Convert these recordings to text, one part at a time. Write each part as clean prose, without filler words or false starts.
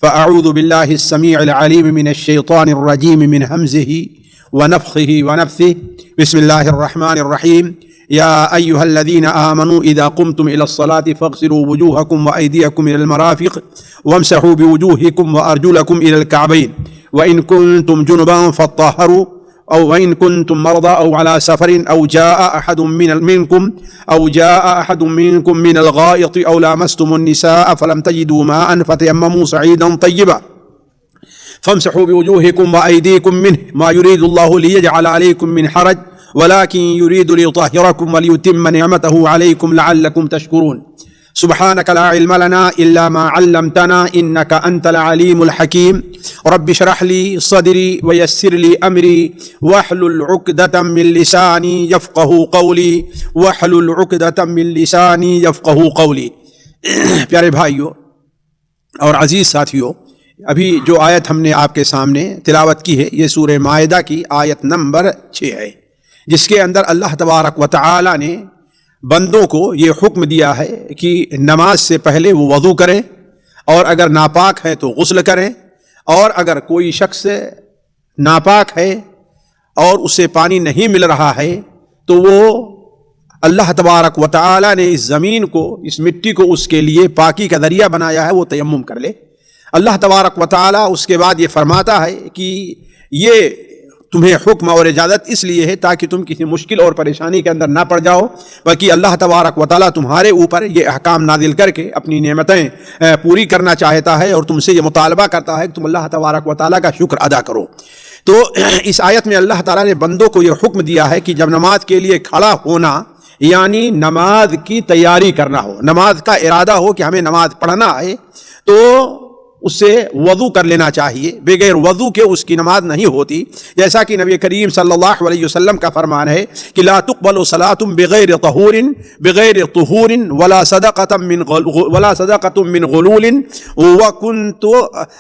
فأعوذ بالله السميع العليم من الشيطان الرجيم من همزه ونفخه ونفثه. بسم الله الرحمن الرحيم. يا أيها الذين آمنوا إذا قمتم إلى الصلاة فاغسلوا وجوهكم وأيديكم إلى المرافق وامسحوا بوجوهكم وأرجلكم إلى الكعبين وإن كنتم جنبا فاطهروا أو وإن كنتم مرضى أو على سفر أو جاء أحد منكم من الغائط أو لامستم النساء فلم تجدوا ماء فتيمموا صعيدا طيبا فامسحوا بوجوهكم وأيديكم منه ما يريد الله ليجعل عليكم من حرج ولكن يريد ليطهركم وليتم نعمته عليكم لعلكم تشكرون. سبحانك لا علم لنا إلا ما علمتنا إنك أنت العليم الحكيم. رب اشرح لي صدري ويسر لي أمري واحلل عقدة من لساني يفقهوا قولي پیارے بھائیوں اور عزیز ساتھیوں، ابھی جو آیت ہم نے آپ کے سامنے تلاوت کی ہے یہ سورہ مائدہ کی آیت نمبر 6 ہے، جس کے اندر اللہ تبارک و تعالی نے بندوں کو یہ حکم دیا ہے کہ نماز سے پہلے وہ وضو کریں، اور اگر ناپاک ہے تو غسل کریں، اور اگر کوئی شخص ناپاک ہے اور اسے پانی نہیں مل رہا ہے تو وہ اللہ تبارک و تعالی نے اس زمین کو، اس مٹی کو اس کے لیے پاکی کا ذریعہ بنایا ہے، وہ تیمم کر لے۔ اللہ تبارک و تعالی اس کے بعد یہ فرماتا ہے کہ یہ تمہیں حکم اور اجازت اس لیے ہے تاکہ تم کسی مشکل اور پریشانی کے اندر نہ پڑ جاؤ، بلکہ اللہ تبارک و تعالیٰ تمہارے اوپر یہ احکام نازل کر کے اپنی نعمتیں پوری کرنا چاہتا ہے اور تم سے یہ مطالبہ کرتا ہے کہ تم اللہ تبارک و تعالیٰ کا شکر ادا کرو۔ تو اس آیت میں اللہ تعالیٰ نے بندوں کو یہ حکم دیا ہے کہ جب نماز کے لیے کھڑا ہونا یعنی نماز کی تیاری کرنا ہو، نماز کا ارادہ ہو کہ ہمیں نماز پڑھنا ہے، تو اس سے وضو کر لینا چاہیے۔ بغیر وضو کے اس کی نماز نہیں ہوتی، جیسا کہ نبی کریم صلی اللہ علیہ وسلم کا فرمان ہے کہ لا تقبل صلاة بغیر طہور ولا صدقة من غلول۔ وکنت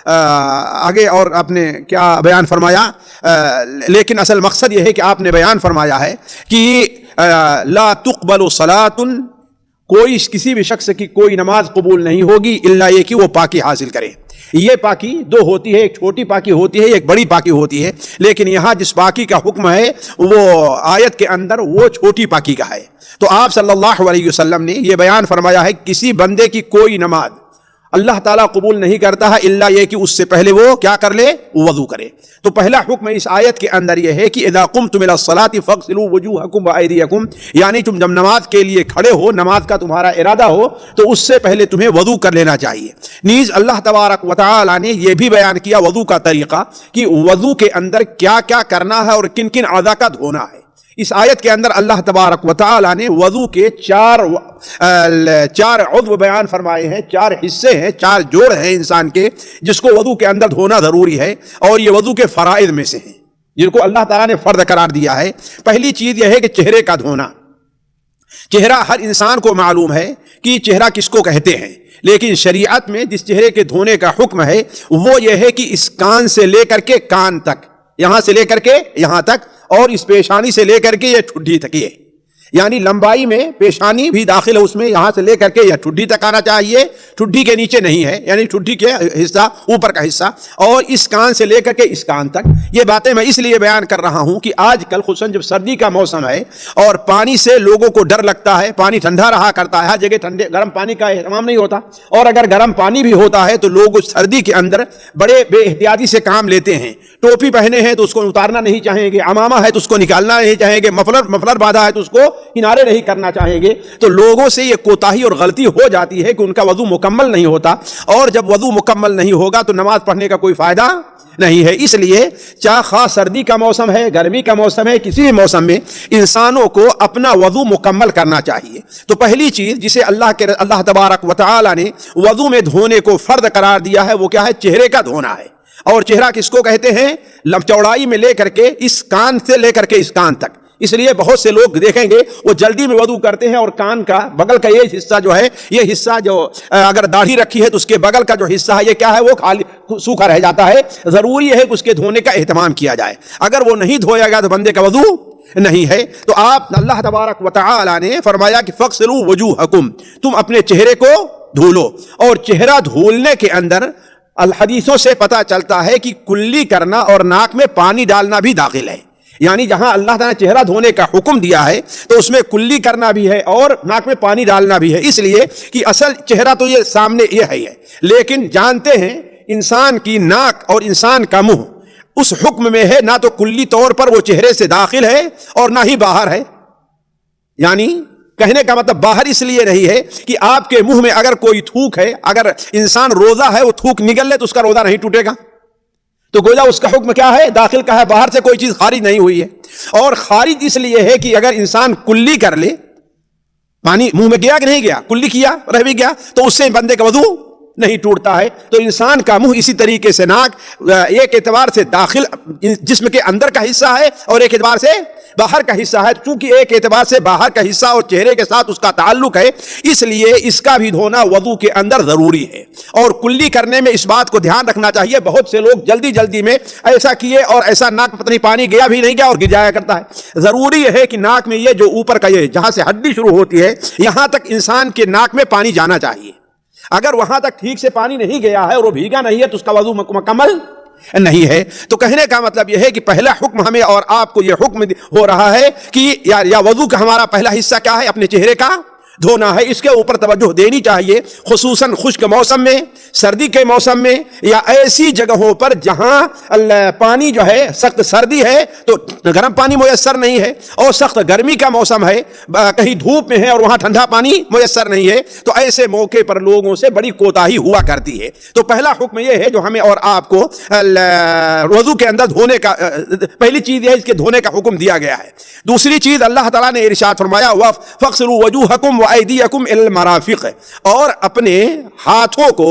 آگے اور آپ نے کیا بیان فرمایا، لیکن اصل مقصد یہ ہے کہ آپ نے بیان فرمایا ہے کہ لا تقبل صلاة، کسی بھی شخص کی کوئی نماز قبول نہیں ہوگی الا یہ کہ وہ پاکی حاصل کرے۔ یہ پاکی دو ہوتی ہے، ایک چھوٹی پاکی ہوتی ہے، ایک بڑی پاکی ہوتی ہے، لیکن یہاں جس پاکی کا حکم ہے وہ آیت کے اندر وہ چھوٹی پاکی کا ہے۔ تو آپ صلی اللہ علیہ وسلم نے یہ بیان فرمایا ہے کسی بندے کی کوئی نماز اللہ تعالیٰ قبول نہیں کرتا ہے الا یہ کہ اس سے پہلے وہ کیا کر لے، وضو کرے۔ تو پہلا حکم اس آیت کے اندر یہ ہے کہ اذا قمتم الى الصلاة فاغسلوا وجوهكم وايديكم، یعنی تم جب نماز کے لیے کھڑے ہو، نماز کا تمہارا ارادہ ہو، تو اس سے پہلے تمہیں وضو کر لینا چاہیے۔ نیز اللہ تبارک و تعالی نے یہ بھی بیان کیا وضو کا طریقہ کہ وضو کے اندر کیا کیا کرنا ہے اور کن کن اعضاء کا دھونا ہے۔ اس آیت کے اندر اللہ تبارک و تعالی نے وضو کے چار عضو بیان فرمائے ہیں، 4 حصے ہیں، 4 جوڑ ہیں انسان کے جس کو وضو کے اندر دھونا ضروری ہے، اور یہ وضو کے فرائض میں سے ہیں جن کو اللہ تعالیٰ نے فرض قرار دیا ہے۔ پہلی چیز یہ ہے کہ چہرے کا دھونا۔ چہرہ ہر انسان کو معلوم ہے کہ چہرہ کس کو کہتے ہیں، لیکن شریعت میں جس چہرے کے دھونے کا حکم ہے وہ یہ ہے کہ اس کان سے لے کر کے کان تک، یہاں سے لے کر کے یہاں تک، اور اس پیشانی سے لے کر کے یہ ٹھڈی تک، یہ یعنی لمبائی میں پیشانی بھی داخل ہے اس میں، یہاں سے لے کر کے یہ ٹھڈی تک آنا چاہیے، ٹھڈی کے نیچے نہیں ہے، یعنی ٹھڈی کے حصہ اوپر کا حصہ، اور اس کان سے لے کر کے اس کان تک۔ یہ باتیں میں اس لیے بیان کر رہا ہوں کہ آج کل خصوصاً جب سردی کا موسم ہے اور پانی سے لوگوں کو ڈر لگتا ہے، پانی ٹھنڈا رہا کرتا ہے، ہر جگہ گرم پانی کا اہتمام نہیں ہوتا، اور اگر گرم پانی بھی ہوتا ہے تو لوگ اس سردی کے اندر بڑے بے احتیاطی سے کام لیتے ہیں۔ ٹوپی پہنے ہیں تو اس کو اتارنا نہیں چاہیں گے، عمامہ ہے تو اس کو نکالنا نہیں چاہیں گے، مفلر باندھا ہے تو اس کو کنارے نہیں کرنا چاہیں گے۔ تو لوگوں سے یہ کوتاہی اور غلطی ہو جاتی ہے کہ ان کا وضو مکمل نہیں ہوتا، اور جب وضو مکمل نہیں ہوگا تو نماز پڑھنے کا کوئی فائدہ نہیں ہے۔ اس لیے چاہے خاص سردی کا موسم ہے، گرمی کا موسم ہے، کسی بھی موسم میں انسانوں کو اپنا وضو مکمل کرنا چاہیے۔ تو پہلی چیز جسے اللہ تبارک و تعالی نے وضو میں دھونے کو فرض قرار دیا ہے وہ کیا ہے، چہرے کا دھونا ہے۔ اور چہرہ کس کو کہتے ہیں، چوڑائی میں لے کر کے اس کان سے لے کر کے اس کان تک۔ اس لیے بہت سے لوگ دیکھیں گے وہ جلدی میں وضو کرتے ہیں اور کان کا بغل کا یہ حصہ جو ہے، یہ حصہ جو اگر داڑھی رکھی ہے تو اس کے بغل کا جو حصہ ہے یہ کیا ہے، وہ خالی سوکھا رہ جاتا ہے۔ ضروری ہے کہ اس کے دھونے کا اہتمام کیا جائے، اگر وہ نہیں دھویا گیا تو بندے کا وضو نہیں ہے۔ تو آپ اللہ تبارک و تعالی نے فرمایا کہ فَاغْسِلُوا وُجُوهَكُمْ، تم اپنے چہرے کو دھو لو، اور چہرہ دھولنے کے اندر الحدیثوں سے پتہ چلتا ہے کہ کلی کرنا اور ناک میں پانی ڈالنا بھی داخل ہے. یعنی جہاں اللہ تعالیٰ نے چہرہ دھونے کا حکم دیا ہے تو اس میں کلی کرنا بھی ہے اور ناک میں پانی ڈالنا بھی ہے. اس لیے کہ اصل چہرہ تو یہ سامنے یہ ہے، لیکن جانتے ہیں انسان کی ناک اور انسان کا منہ اس حکم میں ہے، نہ تو کلی طور پر وہ چہرے سے داخل ہے اور نہ ہی باہر ہے. یعنی کہنے کا مطلب باہر اس لیے نہیں ہے کہ آپ کے منہ میں اگر کوئی تھوک ہے، اگر انسان روزہ ہے وہ تھوک نگل لے تو اس کا روزہ نہیں ٹوٹے گا، تو گویا اس کا حکم کیا ہے؟ داخل کا ہے، باہر سے کوئی چیز خارج نہیں ہوئی ہے. اور خارج اس لیے ہے کہ اگر انسان کلی کر لے، پانی منہ میں گیا کہ نہیں گیا، کلی کیا رہ بھی گیا، تو اس سے بندے کا وضو نہیں ٹوٹتا ہے. تو انسان کا منہ اسی طریقے سے ناک ایک اعتبار سے داخل جسم کے اندر کا حصہ ہے اور ایک اعتبار سے باہر کا حصہ ہے. چونکہ ایک اعتبار سے باہر کا حصہ اور چہرے کے ساتھ اس کا تعلق ہے، اس لیے اس کا بھی دھونا وضو کے اندر ضروری ہے. اور کلی کرنے میں اس بات کو دھیان رکھنا چاہیے، بہت سے لوگ جلدی جلدی میں ایسا کیے اور ایسا ناک پتہ نہیں پانی گیا بھی نہیں گیا اور گر جایا کرتا ہے. ضروری ہے کہ ناک میں یہ جو اوپر کا یہ جہاں سے ہڈی شروع ہوتی ہے یہاں تک انسان کے ناک میں پانی جانا چاہیے. اگر وہاں تک ٹھیک سے پانی نہیں گیا ہے اور وہ بھیگا نہیں ہے تو اس کا وضو مکمل نہیں ہے. تو کہنے کا مطلب یہ ہے کہ پہلا حکم ہمیں اور آپ کو یہ حکم ہو رہا ہے کہ یا وضو کا ہمارا پہلا حصہ کیا ہے؟ اپنے چہرے کا دھونا ہے. اس کے اوپر توجہ دینی چاہیے، خصوصاً خشک موسم میں، سردی کے موسم میں، یا ایسی جگہوں پر جہاں پانی جو ہے سخت سردی ہے تو گرم پانی میسر نہیں ہے، اور سخت گرمی کا موسم ہے، کہیں دھوپ میں ہے اور وہاں ٹھنڈا پانی میسر نہیں ہے، تو ایسے موقع پر لوگوں سے بڑی کوتاہی ہوا کرتی ہے. تو پہلا حکم یہ ہے جو ہمیں اور آپ کو وضو کے اندر دھونے کا، پہلی چیز یہ ہے اس کے دھونے کا حکم دیا گیا ہے. دوسری چیز اللہ تعالیٰ نے ارشاد فرمایا فَاغْسِلُوا وَجُوهَكُمْ وَأَيْدِيَكُمْ إِلَى الْمَرَافِقِ، اور اپنے ہاتھوں کو،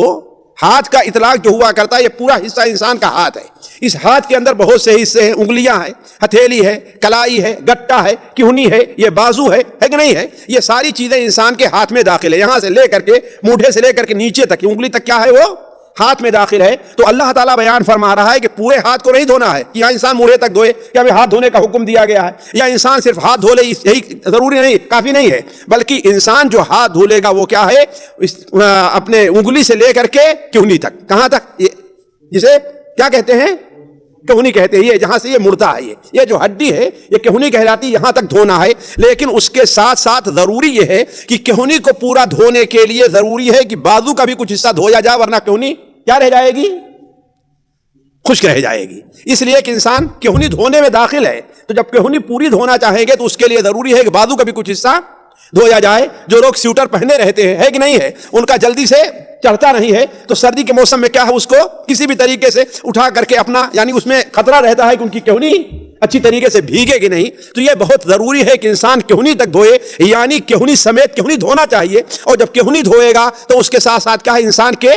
ہاتھ کا اطلاق جو ہوا کرتا ہے یہ پورا حصہ انسان کا ہاتھ ہے. اس ہاتھ کے اندر بہت سے حصے ہیں، انگلیاں ہیں، ہتھیلی ہے، کلائی ہے، گٹا ہے، کہنی ہے، یہ بازو ہے کہ نہیں ہے؟ یہ ساری چیزیں انسان کے ہاتھ میں داخل ہے. یہاں سے لے کر کے مونڈھے سے لے کر کے نیچے تک انگلی تک کیا ہے؟ وہ ہاتھ میں داخل ہے. تو اللہ تعالیٰ بیان فرما رہا ہے کہ پورے ہاتھ کو نہیں دھونا ہے کہ یہاں انسان مونڈھے تک دھوئے، کہ ہمیں ہاتھ دھونے کا حکم دیا گیا ہے، یا انسان صرف ہاتھ دھو لے یہی ضروری نہیں، کافی نہیں ہے، بلکہ انسان جو ہاتھ دھولے گا وہ کیا ہے؟ اپنے انگلی سے لے کر کے کہنی تک. کہاں تک؟ جسے کیا کہتے ہیں؟ کہنی کہتے ہیں. یہ جہاں سے یہ مڑتا ہے، یہ جو ہڈی ہے یہ کہنی کہلاتی، یہاں تک دھونا ہے. لیکن اس کے ساتھ ساتھ ضروری یہ ہے کہ کہنی کو پورا دھونے کے لیے ضروری ہے کہ بازو کا بھی کچھ حصہ دھویا جائے، ورنہ کہنی کیا رہ جائے گی؟ خشک رہ جائے گی. اس لیے کہ انسان کہنی دھونے میں داخل ہے، تو جب کہنی پوری دھونا چاہیں گے تو اس کے لیے ضروری ہے کہ بازو کا بھی کچھ حصہ دھویا جائے. جو لوگ سویٹر پہنے رہتے ہیں، ہے کہ نہیں ہے، ان کا جلدی سے چڑھتا نہیں ہے، تو سردی کے موسم میں کیا ہے؟ اس کو کسی بھی طریقے سے اٹھا کر کے اپنا، یعنی اس میں خطرہ رہتا ہے کہ ان کی کہنی اچھی طریقے سے بھیگے گی نہیں. تو یہ بہت ضروری ہے کہ انسان کہنی تک دھوئے، یعنی کہنی سمیت کہنی دھونا چاہیے. اور جب کہنی دھوئے گا تو اس کے ساتھ ساتھ کیا ہے؟ انسان کے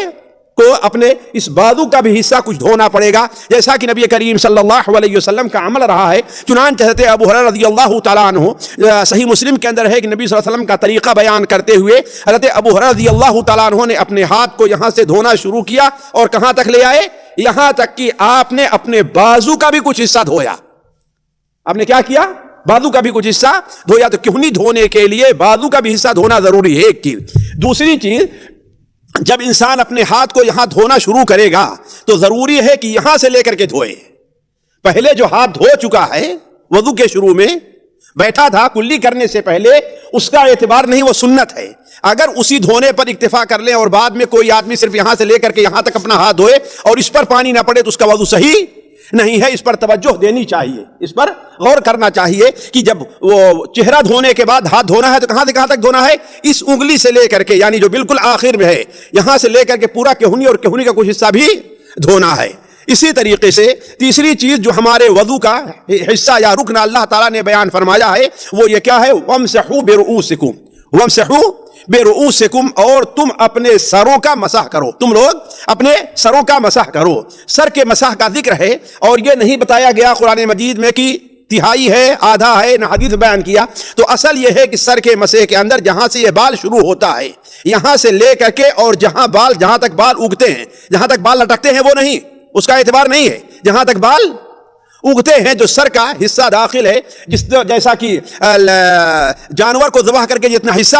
کو اپنے اس بازو کا بھی حصہ کچھ دھونا پڑے گا، جیسا کہ نبی کریم صلی اللہ علیہ وسلم کا عمل رہا ہے. چنانچہ حضرت ابو ہریرہ رضی اللہ تعالیٰ عنہ، صحیح مسلم کے اندر ہے کہ نبی صلی اللہ علیہ وسلم کا طریقہ بیان کرتے ہوئے حضرت ابو ہریرہ رضی اللہ تعالیٰ عنہ نے اپنے ہاتھ کو یہاں سے دھونا شروع کیا، اور کہاں تک لے آئے؟ یہاں تک کہ آپ نے اپنے بازو کا بھی کچھ حصہ دھویا. آپ نے کیا کیا؟ بازو کا بھی کچھ حصہ دھویا. تو کہنی دھونے کے لیے بازو کا بھی حصہ دھونا ضروری ہے، ایک چیز. دوسری چیز، جب انسان اپنے ہاتھ کو یہاں دھونا شروع کرے گا تو ضروری ہے کہ یہاں سے لے کر کے دھوئے. پہلے جو ہاتھ دھو چکا ہے وضو کے شروع میں بیٹھا تھا کلی کرنے سے پہلے، اس کا اعتبار نہیں، وہ سنت ہے. اگر اسی دھونے پر اکتفا کر لیں اور بعد میں کوئی آدمی صرف یہاں سے لے کر کے یہاں تک اپنا ہاتھ دھوئے اور اس پر پانی نہ پڑے تو اس کا وضو صحیح نہیں ہے. اس پر توجہ دینی چاہیے، اس پر غور کرنا چاہیے کہ جب وہ چہرہ دھونے کے بعد ہاتھ دھونا ہے تو کہاں سے کہاں تک دھونا ہے؟ اس انگلی سے لے کر کے، یعنی جو بالکل آخر میں ہے، یہاں سے لے کر کے پورا کہنی اور کہنی کا کچھ حصہ بھی دھونا ہے. اسی طریقے سے تیسری چیز جو ہمارے وضو کا حصہ یا رکن اللہ تعالیٰ نے بیان فرمایا ہے وہ یہ کیا ہے؟ وَامْسَحُوا بِرُؤُوسِكُمْ وَامْسَحُوا بِرُؤُوسِكُمْ، اور تم اپنے سروں کا مسح کرو. تم لوگ اپنے سروں کا مسح کرو. سر کے مسح کا ذکر ہے، اور یہ نہیں بتایا گیا قرآن مجید میں کہ تہائی ہے، آدھا ہے، نہ حدیث بیان کیا. تو اصل یہ ہے کہ سر کے مسح کے اندر جہاں سے یہ بال شروع ہوتا ہے یہاں سے لے کر کے، اور جہاں تک بال اگتے ہیں، جہاں تک بال لٹکتے ہیں وہ نہیں، اس کا اعتبار نہیں ہے. جہاں تک بال اگتے ہیں جو سر کا حصہ داخل ہے، جیسا کہ جانور کو ذبح کر کے جتنا حصہ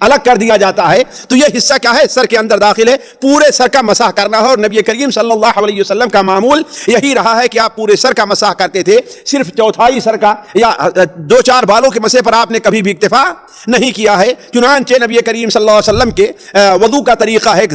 الگ کر دیا جاتا ہے تو یہ حصہ کیا ہے؟ سر کے اندر داخل ہے، پورے سر کا مسح کرنا ہے. اور نبی کریم صلی اللہ علیہ وسلم کا معمول یہی رہا ہے کہ آپ پورے سر کا مسح کرتے تھے، صرف چوتھائی سر کا یا 2-4 بالوں کے مسح پر آپ نے کبھی بھی اکتفا نہیں کیا ہے. چنانچہ نبی کریم صلی اللہ علیہ وسلم کے وضو کا طریقہ ہے.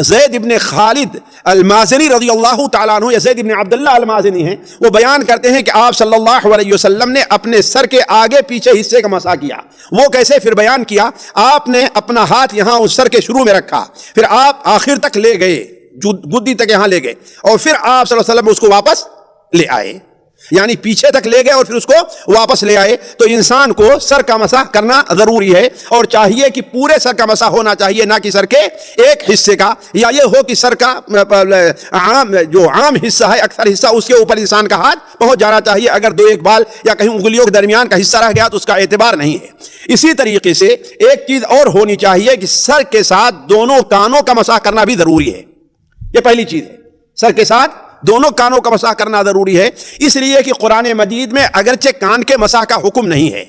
زید ابن خالد المازنی رضی اللہ تعالیٰ عنہ یا زید ابن عبداللہ المازنی ہیں، وہ بیان کرتے ہیں کہ آپ صلی اللہ علیہ وسلم نے اپنے سر کے آگے پیچھے حصے کا مسح کیا. وہ کیسے؟ پھر بیان کیا، آپ نے اپنا ہاتھ یہاں اس سر کے شروع میں رکھا، پھر آپ آخر تک لے گئے، گدی تک یہاں لے گئے، اور پھر آپ صلی اللہ علیہ وسلم اس کو واپس لے آئے، یعنی پیچھے تک لے گئے اور پھر اس کو واپس لے آئے. تو انسان کو سر کا مسح کرنا ضروری ہے، اور چاہیے کہ پورے سر کا مسح ہونا چاہیے، نہ کہ سر کے ایک حصے کا، یا یہ ہو کہ سر کا عام حصہ ہے، اکثر حصہ، اس کے اوپر انسان کا ہاتھ پہنچ جانا چاہیے. اگر 2-1 بال یا کہیں انگلیوں کے درمیان کا حصہ رہ گیا تو اس کا اعتبار نہیں ہے. اسی طریقے سے ایک چیز اور ہونی چاہیے کہ سر کے ساتھ دونوں کانوں کا مسح کرنا بھی ضروری ہے. یہ پہلی چیز ہے، سر کے ساتھ دونوں کانوں کا مسح کرنا ضروری ہے، اس لیے کہ قرآن مجید میں اگرچہ کان کے مسح کا حکم نہیں ہے،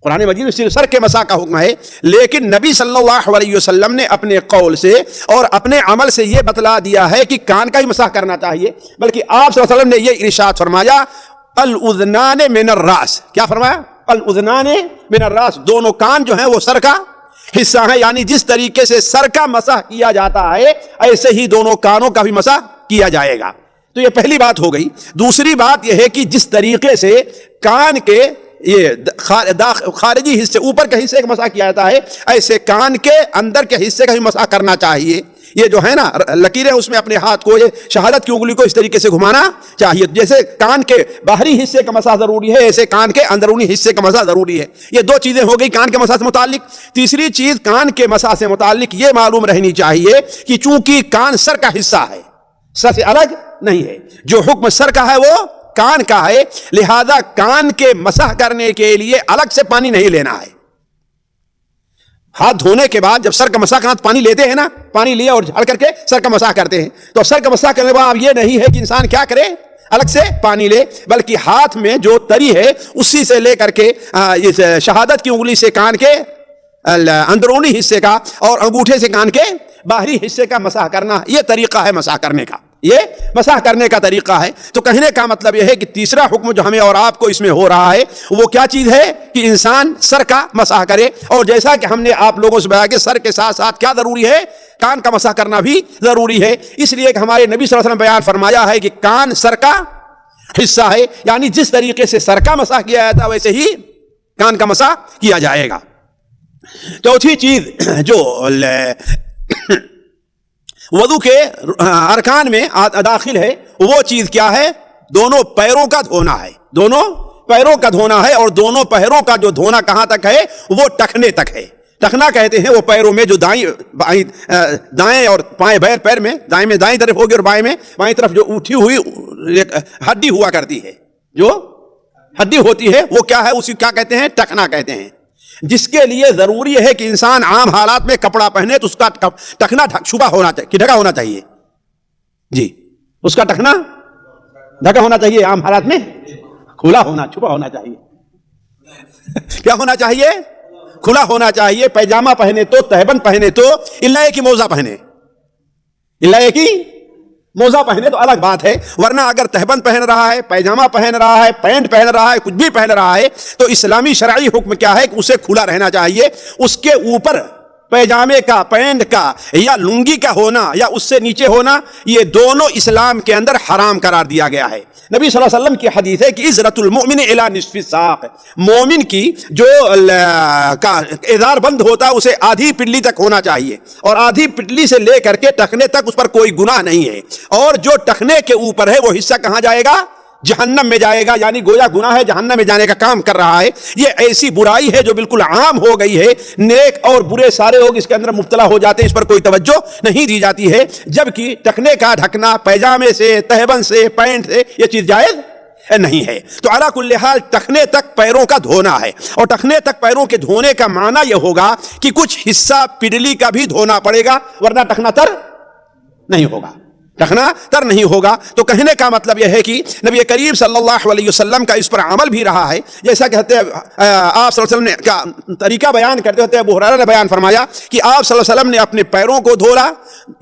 قرآن مجید میں صرف سر کے مسح کا حکم ہے، لیکن نبی صلی اللہ علیہ وسلم نے اپنے قول سے اور اپنے عمل سے یہ بتلا دیا ہے کہ کان کا ہی مسح کرنا چاہیے. بلکہ آپ صلی اللہ علیہ وسلم نے یہ ارشاد فرمایا، الاذنان من الراس. کیا فرمایا؟ الاذنان من الراس. دونوں کان جو ہیں وہ سر کا حصہ ہیں، یعنی جس طریقے سے سر کا مسح کیا جاتا ہے ایسے ہی دونوں کانوں کا بھی مسح کیا جائے گا. تو یہ پہلی بات ہو گئی. دوسری بات یہ ہے کہ جس طریقے سے کان کے یہ خارجی حصے، اوپر کے حصے کا مسح کیا جاتا ہے، ایسے کان کے اندر کے حصے کا بھی مسح کرنا چاہیے. یہ جو ہے نا لکیریں، اس میں اپنے ہاتھ کو، یہ شہادت کی انگلی کو اس طریقے سے گھمانا چاہیے. جیسے کان کے باہری حصے کا مسح ضروری ہے، ایسے کان کے اندرونی حصے کا مسح ضروری ہے. یہ 2 چیزیں ہو گئی کان کے مسح سے متعلق. تیسری چیز کان کے مسح سے متعلق یہ معلوم رہنی چاہیے کہ چونکہ کان سر کا حصہ ہے، سر سے الگ نہیں ہے، جو حکم سر کا ہے وہ کان کا ہے، لہذا کان کے مسح کرنے کے لیے الگ سے پانی نہیں لینا ہے. ہاتھ دھونے کے بعد جب سر کا مسح کرنا تو پانی لیتے ہیں نا، پانی لیا اور جھاڑ کر کے سر کا مسح کرتے ہیں. تو سر کا مسح کرنے کے بعد اب یہ نہیں ہے کہ انسان کیا کرے، الگ سے پانی لے، بلکہ ہاتھ میں جو تری ہے اسی سے لے کر کے شہادت کی انگلی سے کان کے اندرونی حصے کا اور انگوٹھے سے کان کے باہری حصے کا مسح کرنا، یہ طریقہ ہے مسح کرنے کا، یہ مسح کرنے کا طریقہ ہے. تو کہنے کا مطلب یہ ہے کہ تیسرا حکم جو ہمیں اور آپ کو اس میں ہو رہا ہے وہ کیا چیز ہے کہ انسان سر کا مسح کرے. اور جیسا کہ ہم نے آپ لوگوں سے بتایا کہ سر کے ساتھ ساتھ کیا ضروری ہے، کان کا مسح کرنا بھی ضروری ہے. اس لیے کہ ہمارے نبی صلی اللہ علیہ وسلم بیان فرمایا ہے کہ کان سر کا حصہ ہے، یعنی جس طریقے سے سر کا مسح کیا جاتا ویسے ہی کان کا مسح کیا جائے گا. چوتھی چیز جو وضو کے ارکان میں داخل ہے وہ چیز کیا ہے؟ دونوں پیروں کا دھونا ہے. دونوں پیروں کا دھونا ہے، اور دونوں پیروں کا جو دھونا کہاں تک ہے؟ وہ ٹخنے تک ہے. ٹخنا کہتے ہیں وہ پیروں میں جو دائیں اور بائیں پیر میں، دائیں میں دائیں طرف ہوگی اور بائیں طرف جو اٹھی ہوئی ہڈی ہوا کرتی ہے، جو ہڈی ہوتی ہے وہ کیا ہے؟ اسی کیا کہتے ہیں؟ ٹخنا کہتے ہیں. جس کے لیے ضروری ہے کہ انسان عام حالات میں کپڑا پہنے تو اس کا ٹخنا چھپا ہونا چاہیے کہ ڈھکا ہونا چاہیے. جی، اس کا ٹخنا ڈھکا ہونا چاہیے، عام حالات میں کھلا ہونا، چھپا ہونا چاہیے. کیا ہونا چاہیے؟ کھلا ہونا چاہیے. پیجامہ پہنے تو، تہبند پہنے تو، الا ایک ہی موزہ پہنے، الا ایک ہی موزہ پہنے تو الگ بات ہے. ورنہ اگر تہبند پہن رہا ہے، پیجامہ پہن رہا ہے، پینٹ پہن رہا ہے، کچھ بھی پہن رہا ہے تو اسلامی شرعی حکم کیا ہے کہ اسے کھلا رہنا چاہیے. اس کے اوپر پیجامے کا، پینٹ کا یا لنگی کا ہونا یا اس سے نیچے ہونا، یہ دونوں اسلام کے اندر حرام قرار دیا گیا ہے. نبی صلی اللہ علیہ وسلم کی حدیث ہے کہ عزرت المؤمن الی نصف الساق، مومن کی جو ازار بند ہوتا ہے اسے آدھی پٹلی تک ہونا چاہیے، اور آدھی پٹلی سے لے کر کے ٹخنے تک اس پر کوئی گناہ نہیں ہے. اور جو ٹخنے کے اوپر ہے وہ حصہ کہاں جائے گا؟ جہنم میں جائے گا. یعنی گویا گناہ ہے، جہنم میں جانے کا کام کر رہا ہے. یہ ایسی برائی ہے جو بالکل عام ہو گئی ہے، نیک اور برے سارے لوگ اس کے اندر مبتلا ہو جاتے ہیں، اس پر کوئی توجہ نہیں دی جاتی ہے. جبکہ ٹخنے کا ڈھکنا پیجامے سے، تہبند سے، پینٹ سے یہ چیز جائز نہیں ہے. تو علی کل حال ٹخنے تک پیروں کا دھونا ہے. اور ٹخنے تک پیروں کے دھونے کا معنی یہ ہوگا کہ کچھ حصہ پڈلی کا بھی دھونا پڑے گا، ورنہ ٹخنا تر نہیں ہوگا. ٹخنا تر نہیں ہوگا. تو کہنے کا مطلب یہ ہے کہ نبی کریم صلی اللہ علیہ وسلم کا اس پر عمل بھی رہا ہے. جیسا کہتے ہیں آپ صلی اللہ علیہ وسلم نے کا طریقہ بیان کرتے ہوتے ابو ہریرہ نے بیان فرمایا کہ آپ صلی اللہ علیہ وسلم نے اپنے پیروں کو دھولا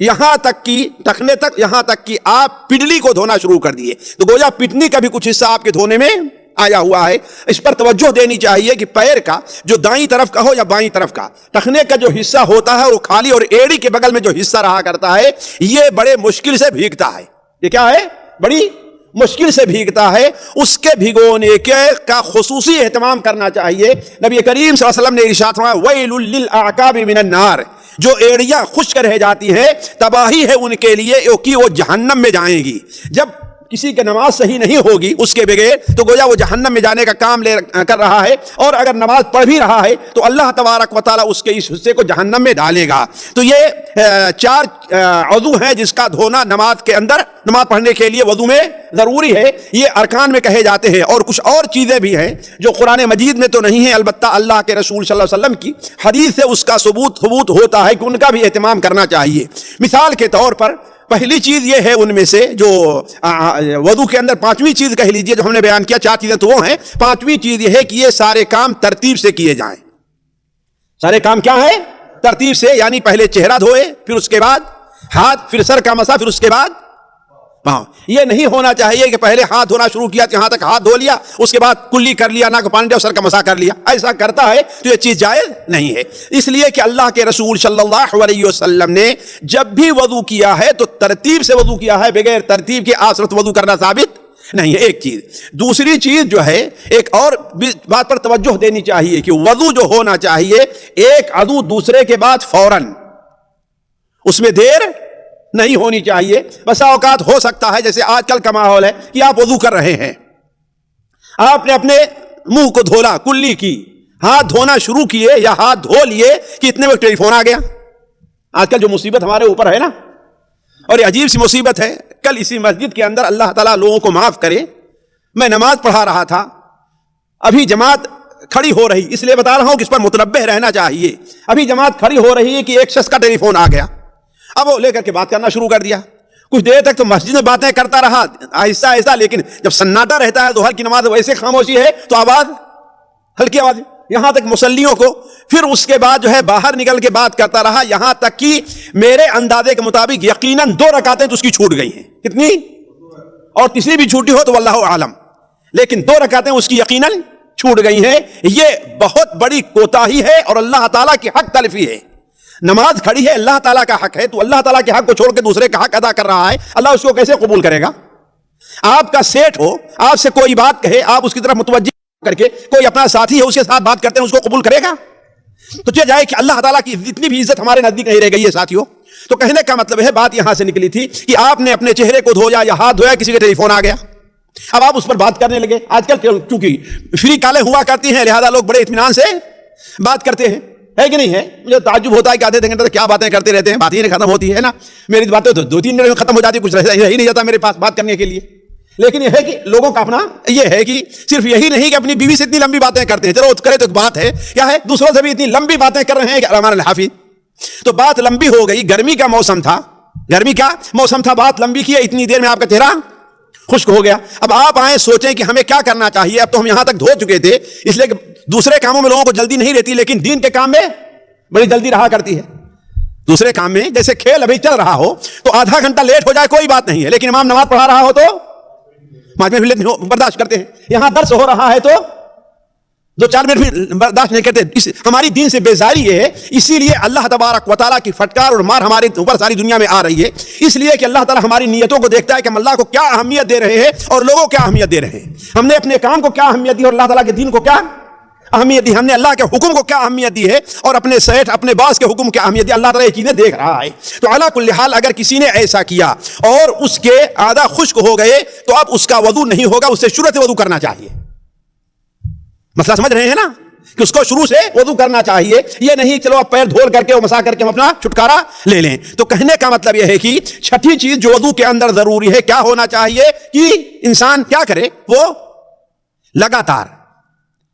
یہاں تک کہ ٹخنے تک، یہاں تک کہ آپ پڈلی کو دھونا شروع کر دیے. تو گویا پٹنی کا بھی کچھ حصہ آپ کے دھونے میں آیا ہوا ہے. اس پر توجہ دینی چاہیے کہ پیر کا جو دائیں طرف کا ہو یا بائیں طرف کا، ٹخنے کا جو حصہ ہوتا ہے وہ خالی، اور ایڑی کے بغل میں جو حصہ رہا کرتا ہے یہ بڑے مشکل سے بھیگتا ہے. یہ کیا ہے؟ بڑی مشکل سے بھیگتا ہے. اس کے بھگونے کا خصوصی اہتمام کرنا چاہیے. نبی کریم صلی اللہ علیہ وسلم نے ارشاد فرمایا ویل للاعقاب من النار، جو ایڑیاں خشک رہ جاتی ہیں تباہی ہے ان کے لیے کہ وہ جہنم میں جائیں گی. جب کسی کی نماز صحیح نہیں ہوگی اس کے بغیر تو گویا وہ جہنم میں جانے کا کام کر رہا ہے، اور اگر نماز پڑھ بھی رہا ہے تو اللہ تبارک و تعالیٰ اس کے اس حصے کو جہنم میں ڈالے گا. تو یہ 4 عضو ہیں جس کا دھونا نماز کے اندر، نماز پڑھنے کے لیے وضو میں ضروری ہے. یہ ارکان میں کہے جاتے ہیں. اور کچھ اور چیزیں بھی ہیں جو قرآن مجید میں تو نہیں ہیں، البتہ اللہ کے رسول صلی اللہ علیہ وسلم کی حدیث سے اس کا ثبوت ہوتا ہے کہ ان کا بھی اہتمام کرنا چاہیے. مثال کے طور پر پہلی چیز یہ ہے ان میں سے جو وضو کے اندر 5ویں چیز کہہ لیجئے جو ہم نے بیان کیا، 4 چیزیں تو وہ ہیں. 5ویں چیز یہ ہے کہ یہ سارے کام ترتیب سے کیے جائیں. سارے کام کیا ہے؟ ترتیب سے، یعنی پہلے چہرہ دھوئے، پھر اس کے بعد ہاتھ، پھر سر کا مسح، پھر اس کے بعد پاؤں. یہ نہیں ہونا چاہیے کہ پہلے ہاتھ دھونا شروع کیا، یہاں تک ہاتھ دھو لیا، اس کے بعد کلی کر لیا، ناک پانی دیا اور سر کا مسح کر لیا. ایسا کرتا ہے تو یہ چیز جائز نہیں ہے. اس لیے کہ اللہ کے رسول صلی اللہ علیہ وسلم نے جب بھی وضو کیا ہے تو ترتیب سے وضو کیا ہے، بغیر ترتیب کے آسرت وضو کرنا ثابت نہیں ہے. ایک چیز. دوسری چیز جو ہے، ایک اور بات پر توجہ دینی چاہیے کہ وضو جو ہونا چاہیے ایک عضو دوسرے کے بعد فوراً، اس میں دیر نہیں ہونی چاہیے. بسا اوقات ہو سکتا ہے جیسے آج کل کا ماحول ہے کہ آپ وضو کر رہے ہیں، آپ نے اپنے منہ کو دھولا، کلی کی، ہاتھ دھونا شروع کیے یا ہاتھ دھو لیے کہ اتنے میں ٹیلی فون آ گیا. آج کل جو مصیبت ہمارے اوپر ہے نا، اور یہ عجیب سی مصیبت ہے. کل اسی مسجد کے اندر، اللہ تعالیٰ لوگوں کو معاف کرے، میں نماز پڑھا رہا تھا، ابھی جماعت کھڑی ہو رہی، اس لیے بتا رہا ہوں کہ اس پر متنبہ رہنا چاہیے. ابھی جماعت کھڑی ہو رہی ہے کہ ایک شخص کا ٹیلی فون آ گیا. اب وہ لے کر کے بات کرنا شروع کر دیا. کچھ دیر تک تو مسجد میں باتیں کرتا رہا آہستہ آہستہ، لیکن جب سناٹا رہتا ہے تو ہر کی نماز ویسے خاموشی ہے تو آواز ہلکی آواز، یہاں تک مصلیوں کو. پھر اس کے بعد جو ہے باہر نکل کے بات کرتا رہا، یہاں تک کہ میرے اندازے کے مطابق یقیناً 2 رکعتیں تو اس کی چھوٹ گئی ہیں. کتنی؟ اور تیسری بھی چھوٹی ہو تو واللہ عالم، لیکن 2 رکعتیں اس کی یقیناً چھوٹ گئی ہیں. یہ بہت بڑی کوتاہی ہے اور اللہ تعالیٰ کی حق تلفی ہے. نماز کھڑی ہے، اللہ تعالیٰ کا حق ہے، تو اللہ تعالیٰ کے حق کو چھوڑ کے دوسرے کا حق ادا کر رہا ہے. اللہ اس کو کیسے قبول کرے گا؟ آپ کا سیٹ ہو، آپ سے کوئی بات کہے، آپ اس کی طرف متوجہ کر کے، کوئی اپنا ساتھی ہے اس کے ساتھ بات کرتے ہیں، اس کو قبول کرے گا؟ تو چل جائے کہ اللہ تعالیٰ کی اتنی بھی عزت ہمارے نزدیک نہیں رہ گئی ہے ساتھیوں. تو کہنے کا مطلب ہے، بات یہاں سے نکلی تھی کہ آپ نے اپنے چہرے کو دھویا یا ہاتھ دھویا، کسی کا ٹیلی فون آ گیا، اب آپ اس پر بات کرنے لگے. آج کل چونکہ فری کالیں ہوا کرتی ہیں لہذا لوگ بڑے اطمینان سے بات کرتے ہیں، ہے کہ نہیں ہے؟ مجھے تعجب ہوتا ہے کہ آدھے گھنٹے کیا باتیں کرتے رہتے ہیں، بات ہی نہیں ختم ہوتی ہے نا. میری باتیں تو 2-3 منٹ میں ختم ہو جاتی، کچھ رہ ہی نہیں جاتا میرے پاس بات کرنے کے لیے. لیکن یہ ہے کہ لوگوں کا اپنا یہ ہے کہ صرف یہی نہیں کہ اپنی بیوی سے اتنی لمبی باتیں کرتے ہیں، چلو کرے تو ایک بات ہے، کیا ہے دوسروں سے بھی اتنی لمبی باتیں کر رہے ہیں کہ رحمان الحافظ. تو بات لمبی ہو گئی، گرمی کا موسم تھا، بات لمبی کی ہے، اتنی دیر میں آپ کا چہرہ خشک ہو گیا. اب آپ آئیں سوچیں کہ ہمیں کیا کرنا چاہیے. اب تو ہم یہاں تک دھو چکے تھے، اس لیے کہ دوسرے کاموں میں لوگوں کو جلدی نہیں رہتی، لیکن دین کے کام میں بڑی جلدی رہا کرتی ہے. دوسرے کام میں جیسے کھیل ابھی چل رہا ہو تو آدھا گھنٹہ لیٹ ہو جائے کوئی بات نہیں ہے، لیکن امام نماز پڑھا رہا ہو تو 5 منٹ برداشت کرتے ہیں. یہاں درس ہو رہا ہے تو 2-4 منٹ بھی برداشت نہیں کرتے. ہماری دین سے بیزاری یہ ہے، اسی لیے اللہ تبارک و تعالیٰ کی پھٹکار اور مار ہمارے اوپر ساری دنیا میں آ رہی ہے. اس لیے کہ اللہ تعالیٰ ہماری نیتوں کو دیکھتا ہے کہ ہم اللہ کو کیا اہمیت دے رہے ہیں اور لوگوں کو کیا اہمیت دے رہے ہیں. ہم نے اپنے کام کو کیا اہمیت دی اور اللہ تعالیٰ کے دین کو کیا اہمیت دی، ہم نے اللہ کے حکم کو کیا اہمیت دی ہے اور اپنے سیٹ اپنے باس کے حکم کیا اہمیت دی. اللہ تعالیٰ یہ چیزیں دیکھ رہا ہے. تو علی کل حال اگر کسی نے ایسا کیا اور اس کے آدھا خشک ہو گئے تو اب اس کا وضو نہیں ہوگا، اسے شروع سے وضو کرنا چاہیے. مسئلہ سمجھ رہے ہیں نا کہ اس کو شروع سے وضو کرنا چاہیے. یہ نہیں چلو اب پیر دھول کر کے مسا کر کے ہم اپنا چھٹکارا لے لیں. تو کہنے کا مطلب یہ ہے کہ چھٹی چیز جو وضو کے اندر ضروری ہے، کیا ہونا چاہیے کہ انسان کیا کرے، وہ لگاتار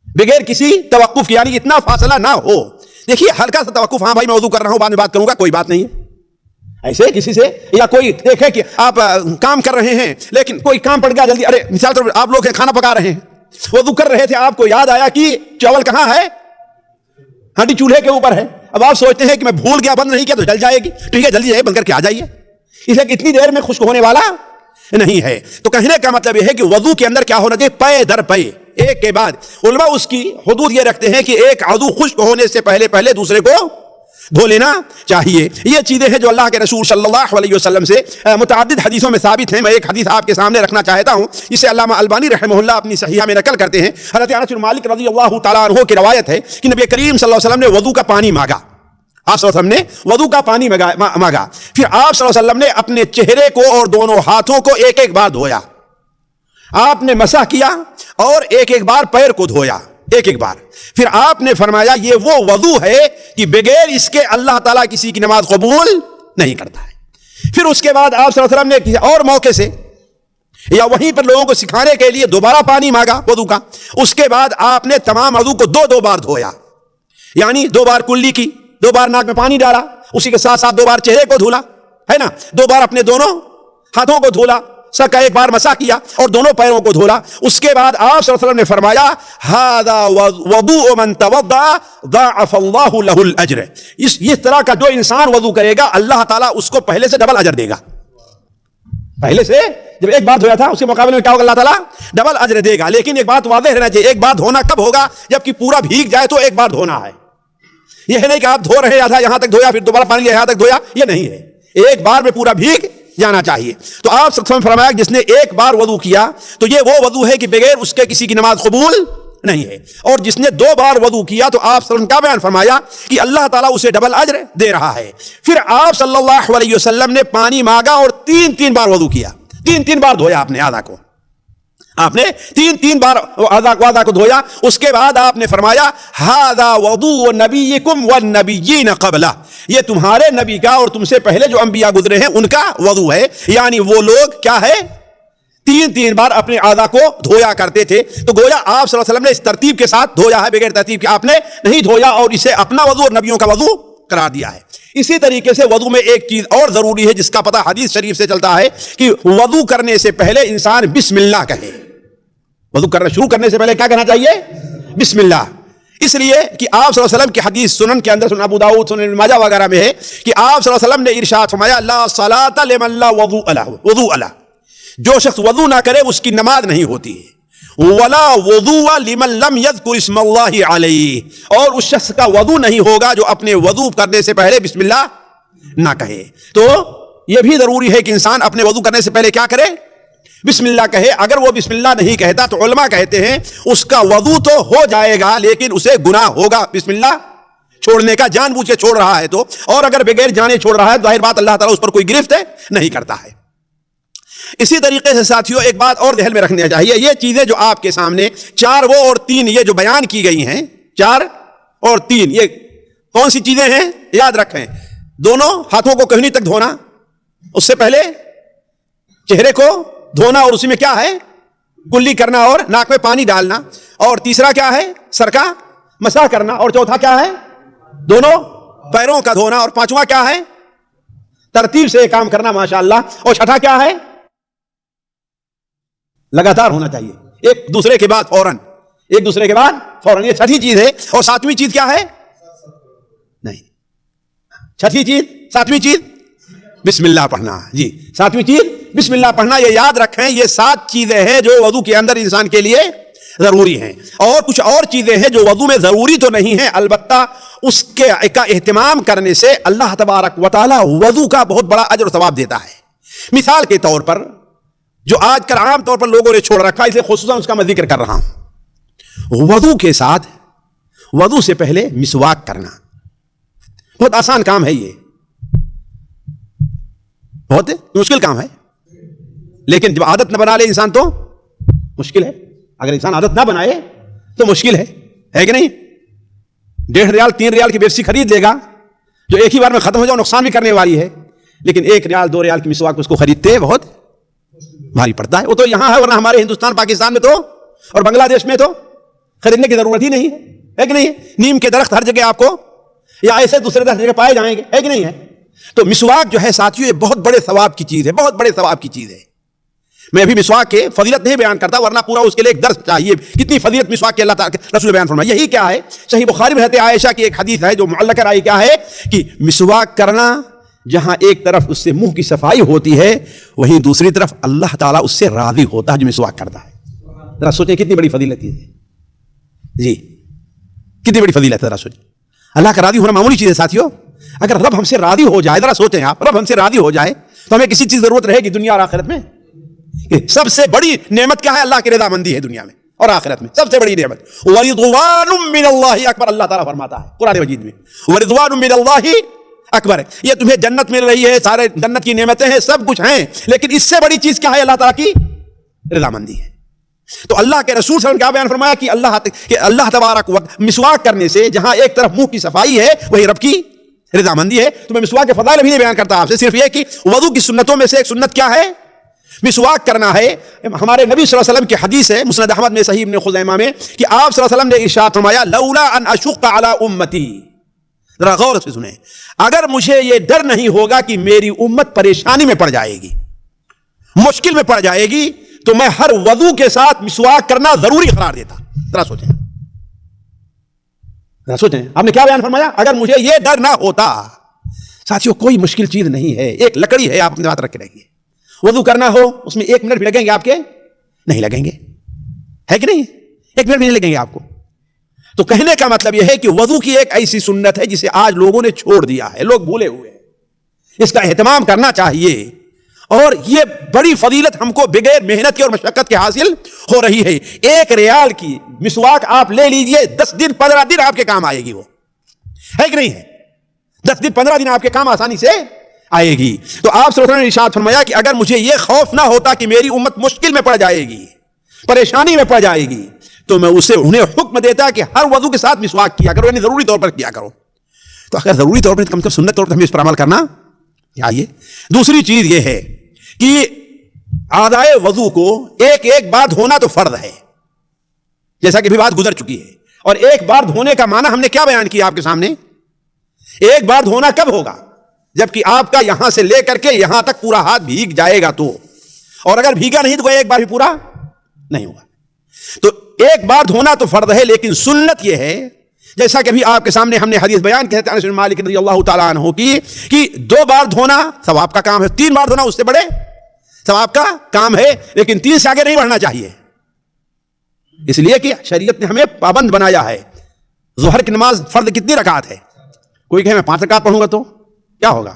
بغیر کسی توقف کے، یعنی اتنا فاصلہ نہ ہو. دیکھیے ہلکا سا توقف، ہاں بھائی میں وضو کر رہا ہوں بعد میں بات کروں گا، کوئی بات نہیں ہے. ایسے کسی سے، یا کوئی دیکھے کہ آپ کام کر رہے ہیں لیکن کوئی کام پڑ گیا جلدی، ارے مثال طور پر آپ لوگ کھانا پکا رہے ہیں، وضو کر رہے تھے، آپ کو یاد آیا کہ چاول کہاں ہے، ہانڈی چولہے کے اوپر ہے، اب آپ سوچتے ہیں کہ میں بھول گیا، بند نہیں کیا تو جل جائے گی، ٹھیک ہے جلدی جائے بند کر کے آ جائیے، اس لیے اتنی دیر میں خشک ہونے والا نہیں ہے۔ تو کہنے کا مطلب یہ ہے کہ وضو کے اندر کیا ہونا چاہیے، پے در پے، ایک کے بعد۔ علماء اس کی حدود یہ رکھتے ہیں کہ ایک عضو خشک ہونے سے پہلے دوسرے کو دھو لینا چاہیے۔ یہ چیزیں ہیں جو اللہ کے رسول صلی اللہ علیہ وسلم سے متعدد حدیثوں میں ثابت ہیں۔ میں ایک حدیث آپ کے سامنے رکھنا چاہتا ہوں، جسے علامہ البانی رحمہ اللہ اپنی صحیحہ میں نقل کرتے ہیں۔ حضرت انس بن مالک رضی اللہ تعالیٰ عنہ کی روایت ہے کہ نبی کریم صلی اللہ علیہ وسلم نے وضو کا پانی مانگا، آپ صلی اللہ علیہ وسلم نے وضو کا پانی مانگا، پھر آپ صلی اللہ علیہ وسلم نے اپنے چہرے کو اور دونوں ہاتھوں کو ایک ایک بار دھویا، آپ نے مسح کیا اور ایک ایک بار پیر کو دھویا، ایک ایک بار۔ پھر آپ نے فرمایا یہ وہ وضو ہے کہ بغیر اس کے اللہ تعالیٰ کسی کی نماز قبول نہیں کرتا ہے۔ پھر اس کے بعد آپ صلی اللہ علیہ وسلم نے کسی اور موقع سے یا وہیں پر لوگوں کو سکھانے کے لیے دوبارہ پانی مانگا وضو کا، اس کے بعد آپ نے تمام وضو کو دو بار دھویا، یعنی 2 بار کلی کی، 2 بار ناک میں پانی ڈالا، اسی کے ساتھ ساتھ 2 بار چہرے کو دھولا، ہے نا، 2 بار اپنے دونوں ہاتھوں کو دھولا، سر کا 1 بار مسح کیا اور دونوں پیروں کو دھولا۔ اس کے بعد آپ صلی اللہ علیہ وسلم نے فرمایا ھذا وضوء من توضأ ضاعف اللہ لہ الاجر، اس طرح کا جو انسان وضو کرے گا اللہ تعالیٰ اس کو پہلے سے ڈبل اجر دے گا۔ پہلے سے جب 1 بار دھویا تھا اس کے مقابلے میں کیا ہوگا، اللہ تعالیٰ ڈبل اجر دے گا۔ لیکن ایک بات واضح رہنا چاہیے، ایک بار دھونا کب ہوگا، جبکہ پورا بھیگ جائے تو 1 بار دھونا ہے۔ یہ ہے نہیں کہ آپ دھو رہے ہیں یہاں تک دھویا پھر دوبارہ پانی لیا یہاں تک دھویا، یہ نہیں ہے، 1 بار میں پورا بھیگ جانا چاہیے۔ تو آپ صلی اللہ علیہ وسلم نے فرمایا جس نے 1 بار وضو کیا تو یہ وہ وضو ہے کہ بغیر اس کے کسی کی نماز قبول نہیں ہے، اور جس نے 2 بار وضو کیا تو آپ صلی اللہ علیہ وسلم کا بیان فرمایا کہ اللہ تعالیٰ اسے ڈبل اجر دے رہا ہے۔ پھر آپ صلی اللہ علیہ وسلم نے پانی مانگا اور 3 بار وضو کیا، 3 بار دھویا آپ نے اعضاء کو، آپ نے 3 بار اعضاء کو دھویا۔ اس کے بعد آپ نے فرمایا ھذا وضوء نبیکم والنبیین قبلہ، یہ تمہارے نبی کا اور تم سے پہلے جو انبیاء گزرے ہیں ان کا وضو ہے، یعنی وہ لوگ کیا ہے 3 بار اپنے اعضاء کو دھویا کرتے تھے۔ تو گویا آپ صلی اللہ علیہ وسلم نے اس ترتیب کے ساتھ دھویا ہے، بغیر ترتیب کے آپ نے نہیں دھویا اور اسے اپنا وضو اور نبیوں کا وضو قرار دیا ہے۔ اسی طریقے سے وضو میں ایک چیز اور ضروری ہے جس کا پتہ حدیث شریف سے چلتا ہے کہ وضو کرنے سے پہلے انسان بسم اللہ کہے۔ وضو کرنا شروع کرنے سے پہلے کیا کہنا چاہیے، بسم اللہ، اس لیے کہ آپ صلی اللہ علیہ وسلم کی حدیث سنن کے اندر، سنن ابو داؤد، سنن ابن ماجہ وغیرہ میں ہے کہ آپ صلی اللہ علیہ وسلم نے ارشاد فرمایا لا صلاۃ لمن لا وضوء له، جو شخص وضو نہ کرے اس کی نماز نہیں ہوتی ہے، ولا وضوء لمن لم يذكر اسم اللہ علیہ، اور اس شخص کا وضو نہیں ہوگا جو اپنے وضو کرنے سے پہلے بسم اللہ نہ کہے۔ تو یہ بھی ضروری ہے کہ انسان اپنے وضو کرنے سے پہلے کیا کرے، بسم اللہ کہے۔ اگر وہ بسم اللہ نہیں کہتا تو علماء کہتے ہیں اس کا وضو تو ہو جائے گا لیکن اسے گناہ ہوگا بسم اللہ چھوڑنے کا، جان بوجھ کے چھوڑ رہا ہے تو، اور اگر بغیر جانے چھوڑ رہا ہے ظاہر بات اللہ تعالیٰ اس پر کوئی گرفت نہیں کرتا ہے۔ اسی طریقے سے ساتھیوں ایک بات اور ذہن میں رکھنا چاہیے، یہ چیزیں جو آپ کے سامنے 4 وہ اور 3 یہ جو بیان کی گئی ہیں، 4 اور 3 یہ کون سی چیزیں ہیں، یاد رکھیں، دونوں ہاتھوں کو کہنی تک دھونا، اس سے پہلے چہرے کو دھونا اور اسی میں کیا ہے کلی کرنا اور ناک میں پانی ڈالنا، اور تیسرا کیا ہے سر کا مسح کرنا، اور چوتھا کیا ہے دونوں پیروں کا دھونا، اور 5واں کیا ہے ترتیب سے کام کرنا ماشاءاللہ، اور 6ٹھا کیا ہے لگاتار ہونا چاہیے، ایک دوسرے کے بعد فوراً، ایک دوسرے کے بعد فوراً، یہ 6ٹھی چیز ہے۔ اور 7ویں چیز کیا ہے، نہیں 6ٹھی چیز 7ویں چیز بسم اللہ پڑھنا، جی 7ویں چیز بسم اللہ پڑھنا۔ یہ یاد رکھیں یہ 7 چیزیں ہیں جو وضو کے اندر انسان کے لیے ضروری ہیں، اور کچھ اور چیزیں ہیں جو وضو میں ضروری تو نہیں ہیں، البتہ اس کے کا اہتمام کرنے سے اللہ تبارک و تعالی وضو کا بہت بڑا اجر و ثواب دیتا ہے۔ مثال کے طور پر جو آج کل عام طور پر لوگوں نے چھوڑ رکھا، اس لیے خصوصاً اس کا میں ذکر کر رہا ہوں، وضو کے ساتھ وضو سے پہلے مسواک کرنا، بہت آسان کام ہے، یہ بہت مشکل کام ہے، لیکن جب عادت نہ بنا لے انسان تو مشکل ہے، اگر انسان عادت نہ بنائے تو مشکل ہے کہ نہیں؟ 1.5 ریال 3 ریال کی پیپسی خرید لے گا جو ایک ہی بار میں ختم ہو جائے، نقصان بھی کرنے والی ہے، لیکن 1 ریال 2 ریال کی مسواک اس کو خریدتے بہت بھاری پڑتا ہے۔ وہ تو یہاں ہے، ورنہ ہمارے ہندوستان پاکستان میں تو اور بنگلہ دیش میں تو خریدنے کی ضرورت ہی نہیں ہے کہ نہیں ہے؟ نیم کے درخت ہر جگہ آپ کو یا ایسے دوسرے درخت جگہ پائے جائیں گے، ہے کہ نہیں ہے؟ تو مسواک جو ہے ساتھیوں یہ بہت بڑے ثواب کی چیز ہے، بہت بڑے ثواب کی چیز ہے. میں ابھی مسواک کے فضیلت نہیں بیان کرتا ورنہ پورا اس کے لیے ایک درس چاہیے. کتنی فضیلت مسواک کے اللہ تعالیٰ رسول بیان فرمایا. یہی کیا ہے، صحیح بخاری میں حضرت عائشہ کی ایک حدیث ہے جو معلق رائی کیا ہے کہ مسواک کرنا جہاں ایک طرف اس سے منہ کی صفائی ہوتی ہے وہیں دوسری طرف اللہ تعالیٰ اس سے راضی ہوتا ہے جو مسواک کرتا ہے. ذرا سوچیں کتنی بڑی فضیلت ہے جی، کتنی بڑی فضیلت ہے. ذرا سوچیں اللہ کا راضی ہونا معمولی چیز ہے ساتھیوں. اگر رب ہم سے راضی ہو جائے، ذرا سوچیں آپ، رب ہم سے راضی ہو جائے تو ہمیں کسی چیز ضرورت رہے گی دنیا اور آخرت میں؟ سب سے بڑی نعمت کیا ہے؟ اللہ کی رضا مندی ہے دنیا میں اور آخرت میں سب سے بڑی نعمت. وَرِضْوَانٌ مِّنَ اللَّهِ اکبر. اللہ تعالیٰ فرماتا ہے قرآن مجید میں وَرِضْوَانٌ مِّنَ اللَّهِ اکبر. یہ تمہیں جنت مل رہی ہے، سارے جنت کی نعمتیں ہیں، سب کچھ ہیں، لیکن اس سے بڑی چیز کیا ہے؟ اللہ تعالیٰ کی رضا مندی ہے. تو اللہ کے رسول صلی اللہ علیہ وسلم کیا بیان فرمایا کہ اللہ تبارک مسواک کرنے سے جہاں ایک طرف منہ کی صفائی ہے وہی رب کی رضا مندی ہے. تو میں مسواک کے فضائل بھی نہیں بیان کرتا آپ سے، صرف یہ کہ وضو کی سنتوں میں سے ایک سنت کیا ہے؟ مسواک کرنا ہے. ہمارے نبی صلی اللہ علیہ وسلم کی حدیث ہے مسند احمد میں صحیح ابن خزیمہ میں کہ آپ صلی اللہ علیہ وسلم نے ارشاد فرمایا لولا ان اشق علی امتی. ذرا غور سے سنیں، اگر مجھے یہ ڈر نہیں ہوگا کہ میری امت پریشانی میں پڑ جائے گی، مشکل میں پڑ جائے گی، تو میں ہر وضو کے ساتھ مسواک کرنا ضروری قرار دیتا. ذرا سوچیں، ذرا سوچیں آپ نے کیا بیان فرمایا. اگر مجھے یہ ڈر نہ ہوتا. ساتھیوں کوئی مشکل چیز نہیں ہے، ایک لکڑی ہے آپ اپنے ہاتھ رکھ کے رکھیے، وضو کرنا ہو اس میں 1 منٹ بھی لگیں گے آپ کے؟ نہیں لگیں گے، ہے کہ نہیں؟ 1 منٹ بھی نہیں لگیں گے آپ کو. تو کہنے کا مطلب یہ ہے کہ وضو کی ایک ایسی سنت ہے جسے آج لوگوں نے چھوڑ دیا ہے، لوگ بھولے ہوئے ہیں. اس کا اہتمام کرنا چاہیے اور یہ بڑی فضیلت ہم کو بغیر محنت کے اور مشقت کے حاصل ہو رہی ہے. 1 ریال کی مسواک آپ لے لیجئے، 10 دن 15 دن آپ کے کام آئے گی. وہ ہے کہ نہیں ہے؟ 10 دن 15 دن آپ کے کام آسانی سے آئے گی. تو آپ صلی اللہ علیہ وسلم نے ارشاد فرمایا کہ اگر مجھے یہ خوف نہ ہوتا کہ میری امت مشکل میں پڑ جائے گی، پریشانی میں پڑ جائے گی، تو میں انہیں حکم دیتا کہ ہر وضو کے ساتھ مسواک کیا کرو، یعنی ضروری طور پر کیا کرو. تو اگر ضروری طور پر کم سے کم سنت طور پر ہمیں اس پر عمل کرنا چاہیے. دوسری چیز یہ ہے کہ اعضائے وضو کو ایک بار دھونا تو فرض ہے، جیسا کہ بھی بات گزر چکی ہے. اور ایک بار دھونے کا معنی ہم نے کیا بیان کیا آپ کے سامنے؟ ایک بار دھونا کب ہوگا؟ جبکہ آپ کا یہاں سے لے کر کے یہاں تک پورا ہاتھ بھیگ جائے گا تو، اور اگر بھیگا نہیں تو ایک بار بھی پورا نہیں ہوگا. تو ایک بار دھونا تو فرض ہے، لیکن سنت یہ ہے جیسا کہ ابھی آپ کے سامنے ہم نے حدیث بیان کی انس بن مالک رضی اللہ تعالیٰ عنہ کی کہ 2 بار دھونا ثواب کا کام ہے، 3 بار دھونا اس سے بڑے ثواب کا کام ہے، لیکن 3 سے آگے نہیں بڑھنا چاہیے. اس لیے کہ شریعت نے ہمیں پابند بنایا ہے. ظہر کی نماز فرض کتنی رکعت ہے؟ کوئی کہے میں 5 رکعت پڑھوں گا تو کیا ہوگا؟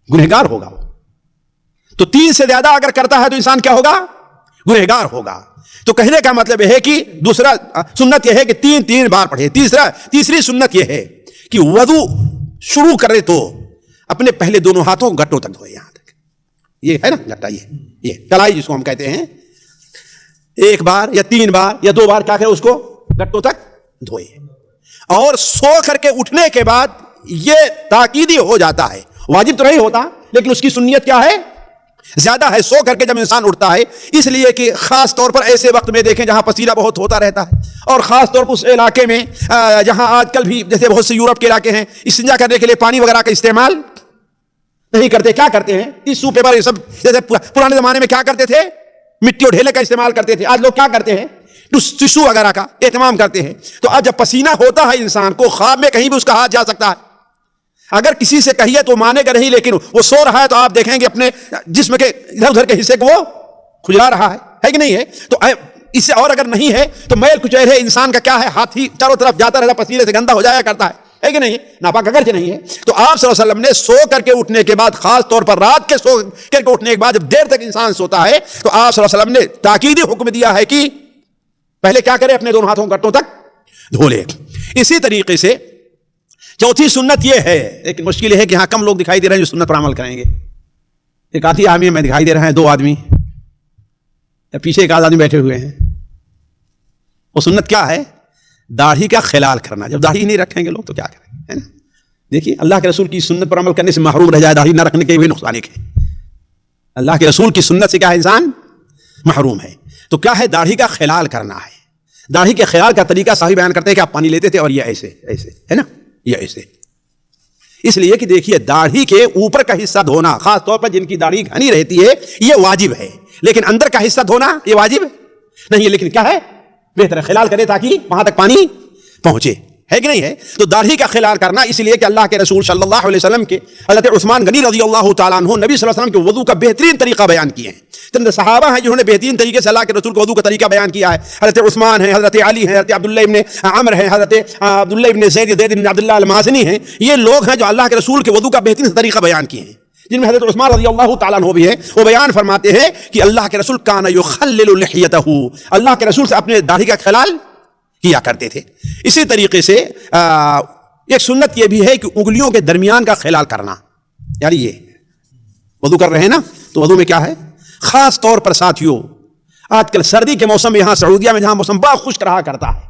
گنہگار ہوگا. تو 3 سے زیادہ اگر کرتا ہے تو انسان کیا ہوگا؟ گنہگار ہوگا. تو کہنے کا مطلب یہ ہے کہ دوسرا سنت یہ ہے کہ 3 بار پڑھے. تیسری سنت یہ ہے کہ وضو شروع کرے تو اپنے پہلے دونوں ہاتھوں کو گٹوں تک دھوئے. یہاں تک یہ ہے نا گٹا، یہ کلائی جس کو ہم کہتے ہیں. 1 بار یا 3 بار یا 2 بار کیا کرے اس کو گٹوں تک دھوئے. اور سو کر کے اٹھنے کے بعد یہ تاکیدی ہو جاتا ہے، واجب تو نہیں ہوتا لیکن اس کی سنیت کیا ہے؟ زیادہ ہے. سو کر کے جب انسان اٹھتا ہے، اس لیے کہ خاص طور پر ایسے وقت میں دیکھیں جہاں پسینہ بہت ہوتا رہتا ہے، اور خاص طور پر اس علاقے میں جہاں آج کل بھی جیسے بہت سے یورپ کے علاقے ہیں استنجا کرنے کے لیے پانی وغیرہ کا استعمال نہیں کرتے. کیا کرتے ہیں؟ ٹیشو پیپر یہ سب، جیسے پرانے زمانے میں کیا کرتے تھے؟ مٹی اور ڈھیلے کا استعمال کرتے تھے. آج لوگ کیا کرتے ہیں؟ ٹیشو وغیرہ کا اہتمام کرتے ہیں. تو اب جب پسینہ ہوتا ہے انسان کو، خواب میں کہیں بھی اس کا ہاتھ جا سکتا ہے. اگر کسی سے کہیے تو مانے گا نہیں، لیکن وہ سو رہا ہے تو آپ دیکھیں گے اپنے جسم کے ادھر ادھر کے حصے کو وہ کھجلا رہا ہے کہ نہیں ہے؟ تو اس سے اور اگر نہیں ہے تو میل کچیل ہے انسان کا، کیا ہے؟ ہاتھ ہی چاروں طرف جاتا رہتا، پسینے سے گندا ہو جایا کرتا ہے کہ نہیں؟ ناپاک اگرچہ نہیں ہے. تو آپ صلی اللہ علیہ وسلم نے سو کر کے اٹھنے کے بعد، خاص طور پر رات کے سو کر کے اٹھنے کے بعد جب دیر تک انسان سوتا ہے، تو آپ صلی اللہ علیہ وسلم نے تاکیدی حکم دیا ہے کہ پہلے کیا کرے؟ اپنے دونوں ہاتھوں گٹوں تک دھو لے. اسی طریقے سے چوتھی سنت یہ ہے، لیکن مشکل یہ ہے کہ یہاں کم لوگ دکھائی دے رہے ہیں جو سنت پر عمل کریں گے. ایک آدھی آدمی میں دکھائی دے رہے ہیں، 2 آدمی، یا پیچھے ایک آدمی بیٹھے ہوئے ہیں. وہ سنت کیا ہے؟ داڑھی کا خلال کرنا. جب داڑھی نہیں رکھیں گے لوگ تو کیا کریں گے؟ ہے نا؟ دیکھیے اللہ کے رسول کی سنت پر عمل کرنے سے محروم رہ جائے، داڑھی نہ رکھنے کے بھی نقصان ایک ہے. اللہ کے رسول کی سنت سے کیا ہے؟ انسان محروم ہے. تو کیا ہے؟ داڑھی کا خلال کرنا ہے. داڑھی کے خلال کا طریقہ صحیح بیان کرتے ہیں کہ آپ پانی لیتے تھے اور یہ ایسے ایسے، ہے نا؟ یہ ایسے. اس لیے کہ دیکھیے داڑھی کے اوپر کا حصہ دھونا، خاص طور پر جن کی داڑھی گھنی رہتی ہے، یہ واجب ہے، لیکن اندر کا حصہ دھونا یہ واجب نہیں ہے، لیکن کیا ہے، بہتر خلال کرے تاکہ وہاں تک پانی پہنچے، ہے کہ نہیں ہے؟ تو داڑھی کا خلال کرنا اس لیے کہ اللہ کے رسول صلی اللہ علیہ وسلم کے حضرت عثمان غنی رضی اللہ تعالیٰ عنہ نبی صلی اللہ علیہ وسلم کے وضو کا بہترین طریقہ بیان کیے ہیں۔ چند صحابہ ہیں جنہوں نے بہترین طریقے سے اللہ کے رسول کے وضو کا طریقہ بیان کیا ہے، حضرت عثمان ہیں، حضرت علی ہیں، حضرت عبداللہ ابن عمر ہیں، حضرت عبداللہ ابن زید بن عبداللہ المازنی ہیں۔ یہ لوگ ہیں جو اللہ کے رسول کے وضو کا بہترین طریقہ بیان کیے ہیں، جن میں حضرت عثمان رضی اللہ تعالیٰ عنہ بھی ہے۔ وہ بیان فرماتے ہیں کہ اللہ کے رسول کان یخلل لحیتہ، اللہ کے رسول سے اپنے داڑھی کا خلال کیا کرتے تھے۔ اسی طریقے سے ایک سنت یہ بھی ہے کہ انگلیوں کے درمیان کا خلال کرنا، یعنی یہ وضو کر رہے ہیں نا تو وضو میں کیا ہے، خاص طور پر ساتھیوں آج کل سردی کے موسم میں یہاں سعودیہ میں جہاں موسم بہت خشک رہا کرتا ہے،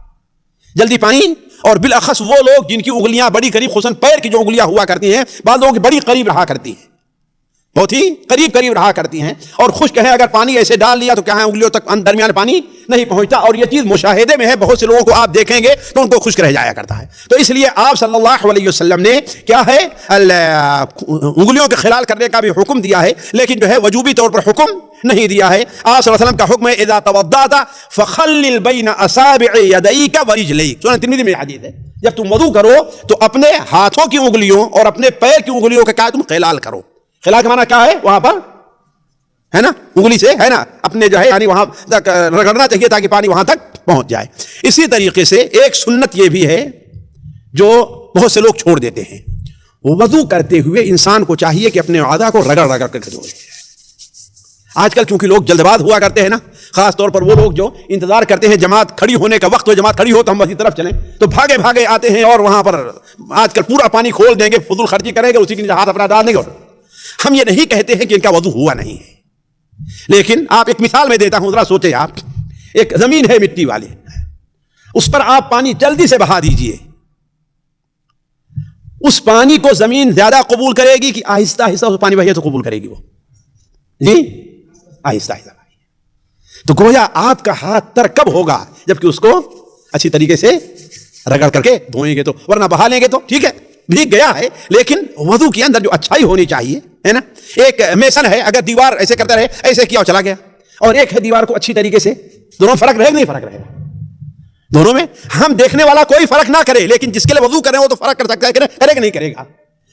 جلدی پانی، اور بالاخص وہ لوگ جن کی انگلیاں بڑی قریب، خصوصاً پیر کی جو انگلیاں ہوا کرتی ہیں، بعض لوگوں کی بڑی قریب رہا کرتی ہیں، بہت ہی قریب رہا کرتی ہیں، اور خشک ہے، اگر پانی ایسے ڈال لیا تو کیا ہے، انگلیوں تک درمیان پانی نہیں پہنچتا، اور یہ چیز مشاہدے میں ہے، بہت سے لوگوں کو آپ دیکھیں گے تو ان کو خشک رہ جایا کرتا ہے۔ تو اس لیے آپ صلی اللہ علیہ وسلم نے کیا ہے، انگلیوں کے خلال کرنے کا بھی حکم دیا ہے، لیکن جو ہے وجوبی طور پر حکم نہیں دیا ہے۔ آپ صلی اللہ علیہ وسلم کا حکم ہے اذا توضأت فخلل بین اصابع یدیک ورجلیک، سنن ترمذی میں حدیث ہے، جب تم وضو کرو تو اپنے ہاتھوں کی انگلیوں اور اپنے پیر کی انگلیوں کا کیا تم خلال کرو۔ خلال کا معنی کیا ہے، وہاں پر ہے نا، انگلی سے ہے نا اپنے جو ہے یعنی وہاں تک رگڑنا چاہیے تاکہ پانی وہاں تک پہنچ جائے۔ اسی طریقے سے ایک سنت یہ بھی ہے جو بہت سے لوگ چھوڑ دیتے ہیں، وضو کرتے ہوئے انسان کو چاہیے کہ اپنے اعضاء کو رگڑ رگڑ کر دھوئے۔ آج کل چونکہ لوگ جلد باز ہوا کرتے ہیں نا، خاص طور پر وہ لوگ جو انتظار کرتے ہیں جماعت کھڑی ہونے کا وقت ہو، جماعت کھڑی ہو تو ہم اسی طرف چلیں، تو بھاگے بھاگے آتے ہیں اور وہاں پر آج کل پورا پانی کھول دیں گے، فضول خرچی کریں گے، اسی کے نیچے ہاتھ اپنا ڈال دیں گے۔ اور ہم یہ نہیں کہتے ہیں کہ ان کا وضو ہوا نہیں ہے، لیکن آپ ایک مثال میں دیتا ہوں، ذرا سوچیں، آپ ایک زمین ہے مٹی والی، اس پر آپ پانی جلدی سے بہا دیجئے، اس پانی کو زمین زیادہ قبول کرے گی کہ آہستہ آہستہ اس پانی بہے تو قبول کرے گی؟ وہ جی آہستہ آہستہ۔ تو گویا آپ کا ہاتھ تر کب ہوگا، جبکہ اس کو اچھی طریقے سے رگڑ کر کے دھوئیں گے تو، ورنہ بہا لیں گے تو ٹھیک ہے بھیگ گیا ہے، لیکن وضو کے اندر جو اچھائی ہونی چاہیے ہے نا، ایک میسن ہے، اگر دیوار ایسے کرتا رہے، ایسے کیا اور چلا گیا، اور ایک ہے دیوار کو اچھی طریقے سے، دونوں فرق رہے گا نہیں، فرق رہے گا دونوں میں۔ ہم دیکھنے والا کوئی فرق نہ کرے، لیکن جس کے لیے وضو کرے وہ تو فرق کر سکتا ہے، کرے کہ نہیں کرے گا۔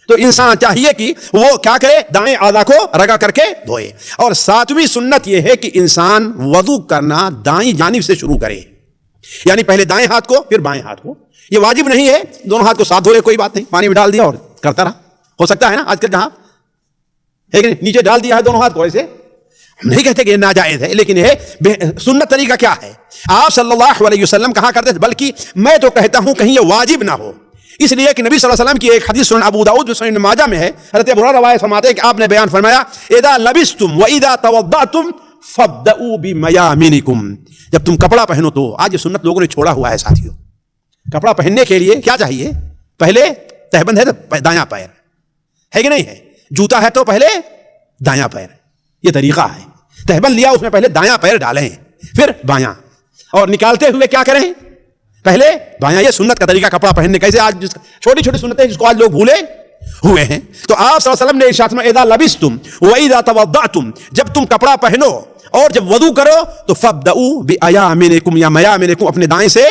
تو انسان چاہیے کہ وہ کیا کرے، دائیں اعضاء کو رگڑ کر کے دھوئے۔ اور ساتویں سنت یہ ہے کہ انسان وضو کرنا دائیں جانب سے شروع کرے، یعنی پہلے دائیں ہاتھ کو پھر بائیں ہاتھ کو۔ یہ واجب نہیں ہے دونوں ہاتھ کو ساتھ دھو لے، کوئی بات نہیں، پانی میں ڈال دیا اور کرتا رہا، ہو سکتا ہے نا آج کل جہاں ہے کہ نیچے ڈال دیا ہے دونوں ہاتھ کو، ایسے ہم نہیں کہتے کہ یہ ناجائز ہے، لیکن یہ سنت طریقہ کیا ہے، آپ صلی اللہ علیہ وسلم کہا کرتے تھے، بلکہ میں تو کہتا ہوں کہیں یہ واجب نہ ہو، اس لیے کہ نبی صلی اللہ علیہ وسلم کی ایک حدیث سنن ابو داؤد میں، سنن ماجہ میں ہے، حضرت ابو ہریرہ روایت فرماتے ہیں کہ آپ نے بیان فرمایا اذا لبستم واذا توضأتم فابدؤوا بمیامنکم، جب تم کپڑا پہنو تو، آج یہ سنت لوگوں نے چھوڑا ہوا ہے ساتھیوں۔ کپڑا پہننے کے لیے کیا چاہیے، پہلے تہبند ہے تو دایاں پیر، ہے کہ نہیں ہے، جوتا ہے تو پہلے دایاں پیر، یہ طریقہ ہے۔ تہبند لیا، اس میں پہلے دایاں پیر ڈالیں پھر بایاں، اور نکالتے ہوئے کیا کریں، پہلے بایاں۔ یہ سنت کا طریقہ کپڑا پہننے کا۔ ایسے آج چھوٹی چھوٹی سنتیں جس کو آج لوگ بھولے ہوئے ہیں۔ تو آپ صلی اللہ علیہ وسلم نے ارشاد فرمایا اذا لبستم واذا توضأتم، جب تم کپڑا پہنو اور جب وضو کرو تو فابدؤوا بایامنکم یا میامنکم، اپنے دائیں سے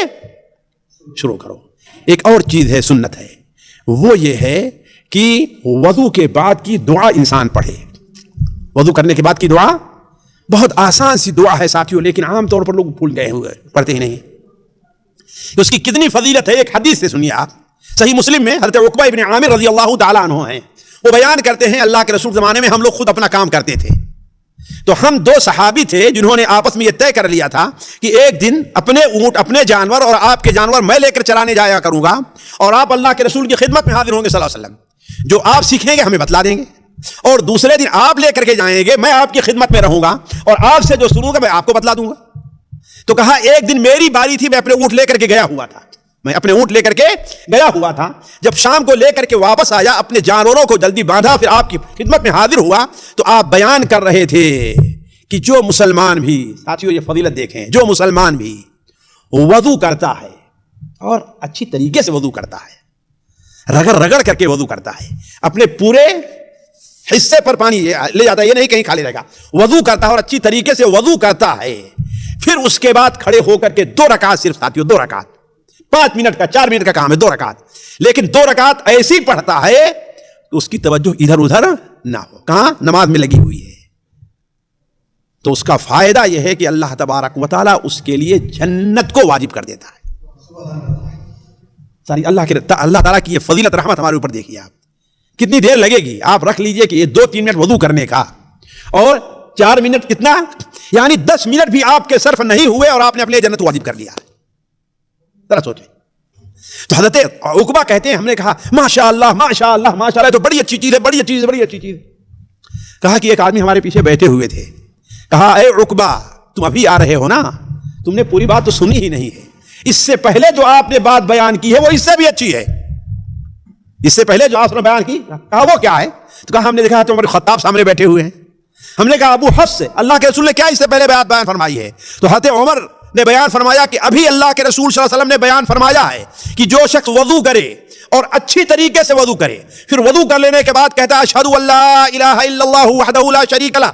شروع کرو۔ ایک اور چیز ہے، سنت ہے، وہ یہ ہے کہ وضو کے بعد کی دعا انسان پڑھے۔ وضو کرنے کے بعد کی دعا بہت آسان سی دعا ہے ساتھیوں، لیکن عام طور پر لوگ بھول گئے ہوئے، پڑھتے ہی نہیں۔ اس کی کتنی فضیلت ہے، ایک حدیث سے سنیے آپ، صحیح مسلم میں حضرت عقبہ ابن عامر رضی اللہ تعالیٰ عنہ ہیں، وہ بیان کرتے ہیں اللہ کے رسول زمانے میں ہم لوگ خود اپنا کام کرتے تھے، تو ہم دو صحابی تھے جنہوں نے آپس میں یہ طے کر لیا تھا کہ ایک دن اپنے اونٹ، اپنے جانور اور آپ کے جانور میں لے کر چرانے جایا کروں گا، اور آپ اللہ کے رسول کی خدمت میں حاضر ہوں گے صلی اللہ علیہ وسلم، جو آپ سیکھیں گے ہمیں بتلا دیں گے، اور دوسرے دن آپ لے کر کے جائیں گے، میں آپ کی خدمت میں رہوں گا، اور آپ سے جو سنوں گا میں آپ کو بتلا دوں گا۔ تو کہا ایک دن میری باری تھی، میں اپنے اونٹ لے کر کے گیا ہوا تھا، میں اپنے اونٹ لے کر کے گیا ہوا تھا، جب شام کو لے کر کے واپس آیا، اپنے جانوروں کو جلدی باندھا، پھر آپ کی خدمت میں حاضر ہوا، تو آپ بیان کر رہے تھے کہ جو مسلمان بھی، ساتھیوں یہ فضیلت دیکھیں، جو مسلمان بھی وضو کرتا ہے اور اچھی طریقے سے وضو کرتا ہے، رگڑ رگڑ کر کے وضو کرتا ہے, اپنے پورے حصے پر پانی لے جاتا ہے, یہ نہیں کہیں خالی رہے گا, وضو کرتا ہے اور اچھی طریقے سے وضو کرتا ہے. پھر اس کے بعد کھڑے ہو کر کے 2 رکعت, صرف ساتھیوں 2 رکعت, 5 منٹ کا 4 منٹ کا کام ہے 2 رکعت, لیکن 2 رکعت ایسی پڑھتا ہے کہ اس کی توجہ ادھر ادھر نہ ہو, کہاں نماز میں لگی ہوئی ہے. تو اس کا فائدہ یہ ہے کہ اللہ تبارک و تعالیٰ اس کے لیے جنت کو واجب کر دیتا ہے. ساری اللہ تعالیٰ کی یہ فضیلت رحمت ہمارے اوپر دیکھیے آپ. کتنی دیر لگے گی, آپ رکھ لیجئے کہ یہ 2-3 منٹ وضو کرنے کا, اور 4 منٹ کتنا, یعنی 10 منٹ بھی آپ کے صرف نہیں ہوئے اور آپ نے اپنے جنت واجب کر لیا. ذرا سوچیں. تو حضرت عقبہ کہتے ہیں, ہم نے کہا ماشاء اللہ ماشاء اللہ ماشاء اللہ, تو بڑی اچھی چیز ہے, بڑی اچھی چیز ہے, بڑی اچھی چیز. کہا کہ ایک آدمی ہمارے پیچھے بیٹھے ہوئے تھے, کہا اے عقبہ تم ابھی آ رہے ہو نا, تم نے پوری بات تو سنی ہی نہیں ہے, اس سے پہلے جو آپ نے بات بیان کی ہے وہ اس سے بھی اچھی ہے. اس سے پہلے جو آپ نے بیان کی, کہا وہ کیا ہے؟ تو کہا ہم نے دیکھا تو عمر خطاب سامنے بیٹھے ہوئے ہیں. ہم نے کہا ابو حفص سے اللہ کے رسول نے کیا اس سے پہلے بات بیان فرمائی ہے؟ تو حضرت عمر نے بیان فرمایا کہ ابھی اللہ کے رسول صلی اللہ علیہ وسلم نے بیان فرمایا ہے کہ جو شخص وضو کرے اور اچھی طریقے سے وضو کرے, پھر وضو کر لینے کے بعد کہتا ہے اشہد ان لا الہ الا اللہ وحدہ لا شریک لہ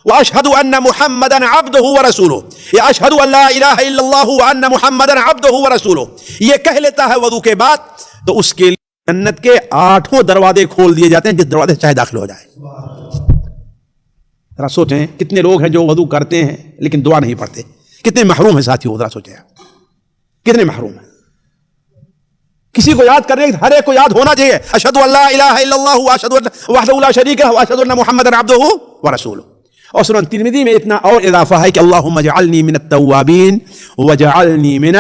واشہد ان محمدا عبدہ ورسولہ, یا اشہد ان لا الہ الا اللہ وان محمدا عبدہ ورسولہ, یہ کہہ لیتا ہے وضو کے بعد, تو اس کے لیے جنت کے 8 دروازے کھول دیے جاتے ہیں, جس دروازے سے چاہے داخل ہو جائے. ذرا سوچیں کتنے لوگ ہیں جو وضو کرتے ہیں لیکن دعا نہیں پڑھتے, کتنے محروم ہیں ساتھیوں. ذرا سوچیں کتنے محروم ہیں. کسی کو یاد کرنے, ہر ایک کو یاد ہونا چاہیے اشہد ان لا الہ الا اللہ واشہد ان وحدہ لا شریک لہ واشہد ان محمدا عبدہ ورسولہ. اور سنن ترمذی میں اتنا اور اضافہ ہے کہ اللہم اجعلنی من التوابین وجعلنی من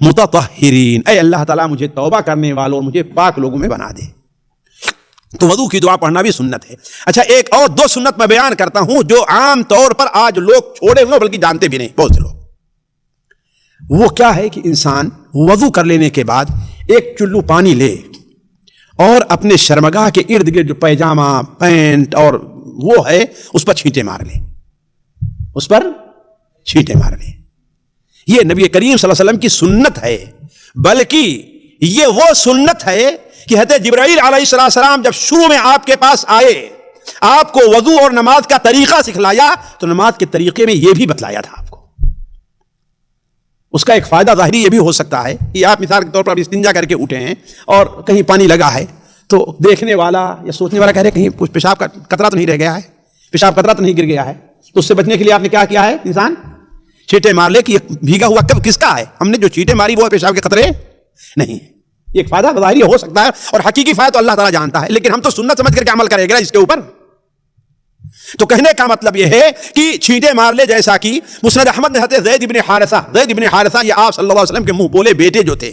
المتطہرین, اے اللہ تعالیٰ مجھے توبہ کرنے والوں اور مجھے پاک لوگوں میں بنا دے. تو وضو کی دعا پڑھنا بھی سنت ہے. اچھا ایک اور 2 سنت میں بیان کرتا ہوں جو عام طور پر آج لوگ چھوڑے ہوئے بلکہ جانتے بھی نہیں بہت سے لوگ. وہ کیا ہے کہ انسان وضو کر لینے کے بعد ایک چلو پانی لے اور اپنے شرمگاہ کے ارد گرد جو پیجامہ پینٹ اور وہ ہے اس پر چھینٹے مار لے, اس پر چھینٹے مار لے. یہ نبی کریم صلی اللہ علیہ وسلم کی سنت ہے, بلکہ یہ وہ سنت ہے کہ حضرت جبرائیل علیہ السلام جب شروع میں آپ کے پاس آئے, آپ کو وضو اور نماز کا طریقہ سکھلایا, تو نماز کے طریقے میں یہ بھی بتلایا تھا آپ کو. اس کا ایک فائدہ ظاہری یہ بھی ہو سکتا ہے کہ آپ مثال کے طور پر استنجا کر کے اٹھے ہیں اور کہیں پانی لگا ہے, تو دیکھنے والا یا سوچنے والا کہہ رہے کہیں کچھ پیشاب کا قطرہ تو نہیں رہ گیا ہے, پیشاب قطرہ تو نہیں گر گیا ہے. تو اس سے بچنے کے لیے آپ نے کیا کیا ہے, انسان چھینٹے مار لے کہ بھیگا ہوا کب کس کا ہے. ہم نے جو چھینٹے ماری وہ پیشاب کے قطرے نہیں. یہ ایک فائدہ ظاہری ہو سکتا ہے اور حقیقی فائدہ تو اللہ تعالیٰ جانتا ہے, لیکن ہم تو سنت سمجھ کر کے عمل کریں گے اس کے اوپر. تو کہنے کا مطلب یہ ہے کہ چھینٹے مار لے, جیسا کہ مسند احمد نے زید بن حارثہ یہ آپ صلی اللہ علیہ وسلم کے منہ بولے بیٹے جو تھے,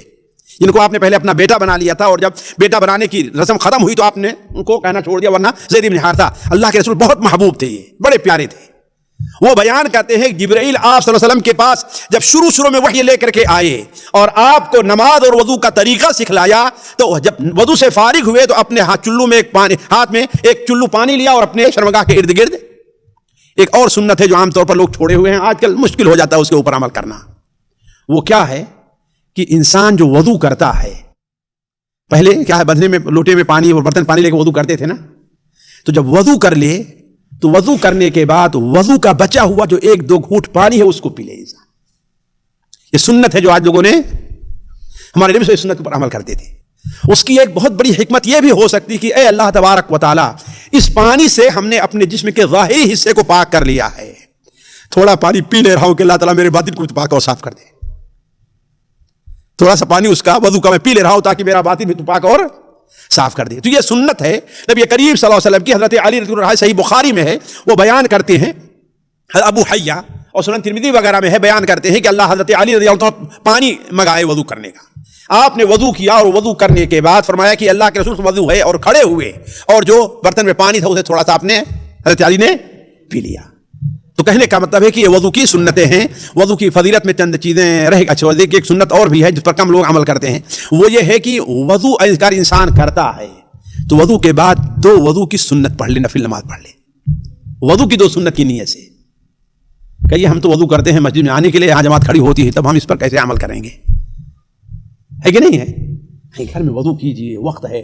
جن کو آپ نے پہلے اپنا بیٹا بنا لیا تھا, اور جب بیٹا بنانے کی رسم ختم ہوئی تو آپ نے ان کو کہنا چھوڑ دیا, ورنہ زید بن حارثہ اللہ کے رسول بہت محبوب تھے, یہ بڑے پیارے تھے. وہ بیان کرتے ہیں کہ جبرائیل آپ صلی اللہ علیہ وسلم کے پاس جب شروع میں وحی لے کر کے آئے اور آپ کو نماز اور وضو کا طریقہ سکھلایا, تو جب وضو سے فارغ ہوئے تو اپنے ہاتھ میں ایک چلو پانی لیا اور اپنے شرمگاہ کے ارد گرد. ایک اور سنت ہے جو عام طور پر لوگ چھوڑے ہوئے ہیں, آج کل مشکل ہو جاتا ہے اس کے اوپر عمل کرنا. وہ کیا ہے کہ انسان جو وضو کرتا ہے, پہلے کیا ہے بدنے میں لوٹے میں پانی اور برتن پانی لے کے وضو کرتے تھے نا, تو جب وضو کر لے تو وضو کرنے کے بعد وضو کا بچا ہوا جو 1-2 گھونٹ پانی ہے اس کو پی لے انسان. یہ سنت ہے جو آج لوگوں نے, ہمارے نبی اس سنت پر عمل کرتے تھے. اس کی ایک بہت بڑی حکمت یہ بھی ہو سکتی کہ اے اللہ تبارک و تعالی, اس پانی سے ہم نے اپنے جسم کے ظاہری حصے کو پاک کر لیا ہے, تھوڑا پانی پی لے رہا ہوں کہ اللہ تعالیٰ میرے باطن کو پاک اور صاف کر دے. تھوڑا سا پانی اس کا وضو کا میں پی لے رہا ہوں تاکہ میرا باطن بھی پاک اور صاف کر دے. تو یہ سنت ہے نبی کریم صلی اللہ علیہ وسلم کی. حضرت علی رضی اللہ عنہ صحیح بخاری میں ہے, وہ بیان کرتے ہیں, ابو حیہ اور سنن ترمذی وغیرہ میں ہے, بیان کرتے ہیں کہ اللہ حضرت علی رضی اللہ عنہ پانی منگائے وضو کرنے کا. آپ نے وضو کیا اور وضو کرنے کے بعد فرمایا کہ اللہ کے رسول سے وضو ہے, اور کھڑے ہوئے اور جو برتن میں پانی تھا اسے تھوڑا سا آپ نے حضرت علی نے پی لیا. تو کہنے کا مطلب ہے کہ یہ وضو کی سنتیں ہیں. وضو کی فضیلت میں چند چیزیں رہ اچھا وضو کی ایک سنت اور بھی ہے جس پر کم لوگ عمل کرتے ہیں, وہ یہ ہے کہ وضو اگر انسان کرتا ہے تو وضو کے بعد 2 وضو کی سنت پڑھ لے, نفل نماز پڑھ لے. وضو کی 2 سنت کی نیت سے. کہیے ہم تو وضو کرتے ہیں مسجد میں آنے کے لیے, یہاں جماعت کھڑی ہوتی ہے, تب ہم اس پر کیسے عمل کریں گے, ہے کہ نہیں ہے؟ گھر میں وضو کیجیے، وقت ہے،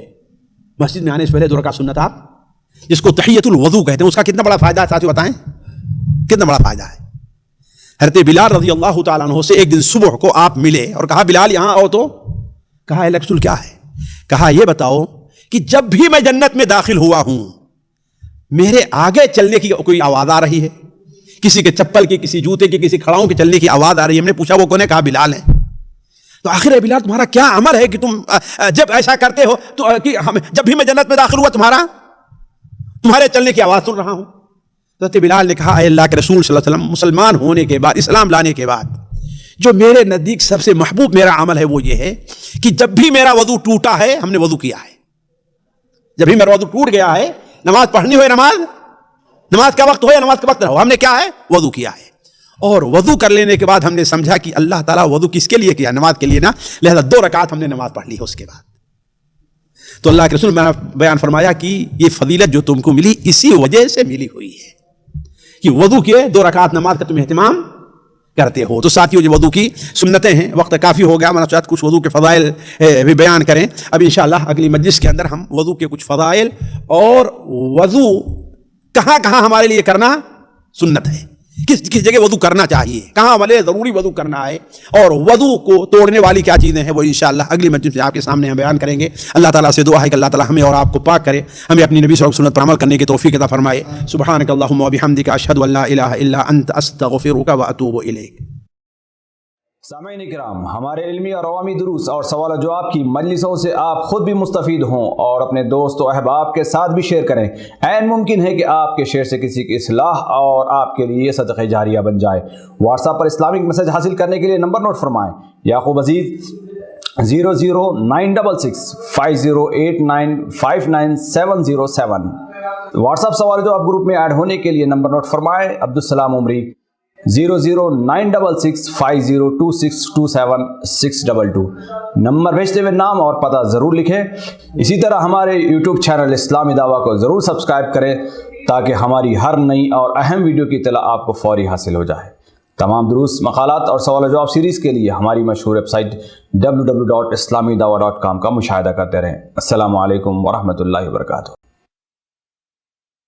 مسجد میں آنے سے پہلے 2 رکعت سنت آپ، جس کو تحیۃ الوضو کہتے ہیں، اس کا کتنا بڑا فائدہ ہے ساتھیو بتائیں، کتنا بڑا فائدہ ہے. حضرت بلال رضی اللہ تعالیٰ عنہ سے ایک دن صبح کو آپ ملے اور کہا بلال یہاں آؤ، تو کہا اے رسول کیا ہے؟ کہا یہ بتاؤ کہ جب بھی میں جنت میں داخل ہوا ہوں میرے آگے چلنے کی کوئی آواز آ رہی ہے، کسی کے چپل کی، کسی جوتے کی، کسی کھڑاؤں کے چلنے کی آواز آ رہی ہے. ہم نے پوچھا وہ کون ہے؟ کہا بلال ہے. تو آخر بلال تمہارا کیا عمل ہے کہ تم جب ایسا کرتے ہو تو جب بھی میں جنت میں داخل ہوا تمہارے چلنے کی آواز سن رہا ہوں. تو بلال نے کہا اے اللہ کے رسول صلی اللہ علیہ وسلم، مسلمان ہونے کے بعد، اسلام لانے کے بعد جو میرے نزدیک سب سے محبوب میرا عمل ہے وہ یہ ہے کہ جب بھی میرا وضو ٹوٹا ہے ہم نے وضو کیا ہے. جب بھی میرا وضو ٹوٹ گیا ہے، نماز پڑھنی ہوئے، نماز کا وقت ہو یا نماز کا وقت نہ ہو، ہم نے کیا ہے؟ وضو کیا ہے. اور وضو کر لینے کے بعد ہم نے سمجھا کہ اللہ تعالیٰ وضو کس کے لیے کیا؟ نماز کے لیے نا، لہذا 2 رکعت ہم نے نماز پڑھ لی ہے اس کے بعد. تو اللہ کے رسول نے بیان فرمایا کہ یہ فضیلت جو تم کو ملی اسی وجہ سے ملی ہوئی ہے کہ وضو کیے 2 رکعت نماز کا تم اہتمام کرتے ہو. تو ساتھیوں جو وضو کی سنتیں ہیں، وقت کافی ہو گیا، میں چاہتا کچھ وضو کے فضائل بھی بیان کریں. اب انشاءاللہ اگلی مجلس کے اندر ہم وضو کے کچھ فضائل اور وضو کہاں کہاں ہمارے لیے کرنا سنت ہے، کس کس جگہ وضو کرنا چاہیے، کہاں ہمارے ضروری وضو کرنا ہے، اور وضو کو توڑنے والی کیا چیزیں ہیں، وہ انشاءاللہ اگلی مجلس میں آپ کے سامنے ہم بیان کریں گے. اللہ تعالیٰ سے دعا ہے کہ اللہ تعالیٰ ہمیں اور آپ کو پاک کرے، ہمیں اپنی نبی صلی اللہ علیہ وسلم پر عمل کرنے کی توفیق عطا فرمائے. سبحانک اللہم و بحمدک، اشہد ان لا الہ الا انت، استغفرک و اتوب الیک. سامعین کرام، ہمارے علمی اور عوامی دروس اور سوال و جواب کی مجلسوں سے آپ خود بھی مستفید ہوں اور اپنے دوست و احباب کے ساتھ بھی شیئر کریں. عین ممکن ہے کہ آپ کے شیئر سے کسی کی اصلاح اور آپ کے لیے صدقہ جاریہ بن جائے. واٹس ایپ پر اسلامک میسج حاصل کرنے کے لیے نمبر نوٹ فرمائیں: یعقوب عزیز 00966 5089 59707. واٹس ایپ سوال جو آپ گروپ میں ایڈ ہونے کے لیے نمبر نوٹ فرمائیں: عبدالسلام عمری 00966 502627 622. نمبر بھیجتے ہوئے نام اور پتہ ضرور لکھیں. اسی طرح ہمارے یوٹیوب چینل اسلامی دعویٰ کو ضرور سبسکرائب کریں تاکہ ہماری ہر نئی اور اہم ویڈیو کی اطلاع آپ کو فوری حاصل ہو جائے. تمام دروس، مقالات اور سوال و جواب سیریز کے لیے ہماری مشہور ویب سائٹ www.islamidawah.com کا مشاہدہ کرتے رہیں. السلام علیکم ورحمۃ اللہ وبرکاتہ.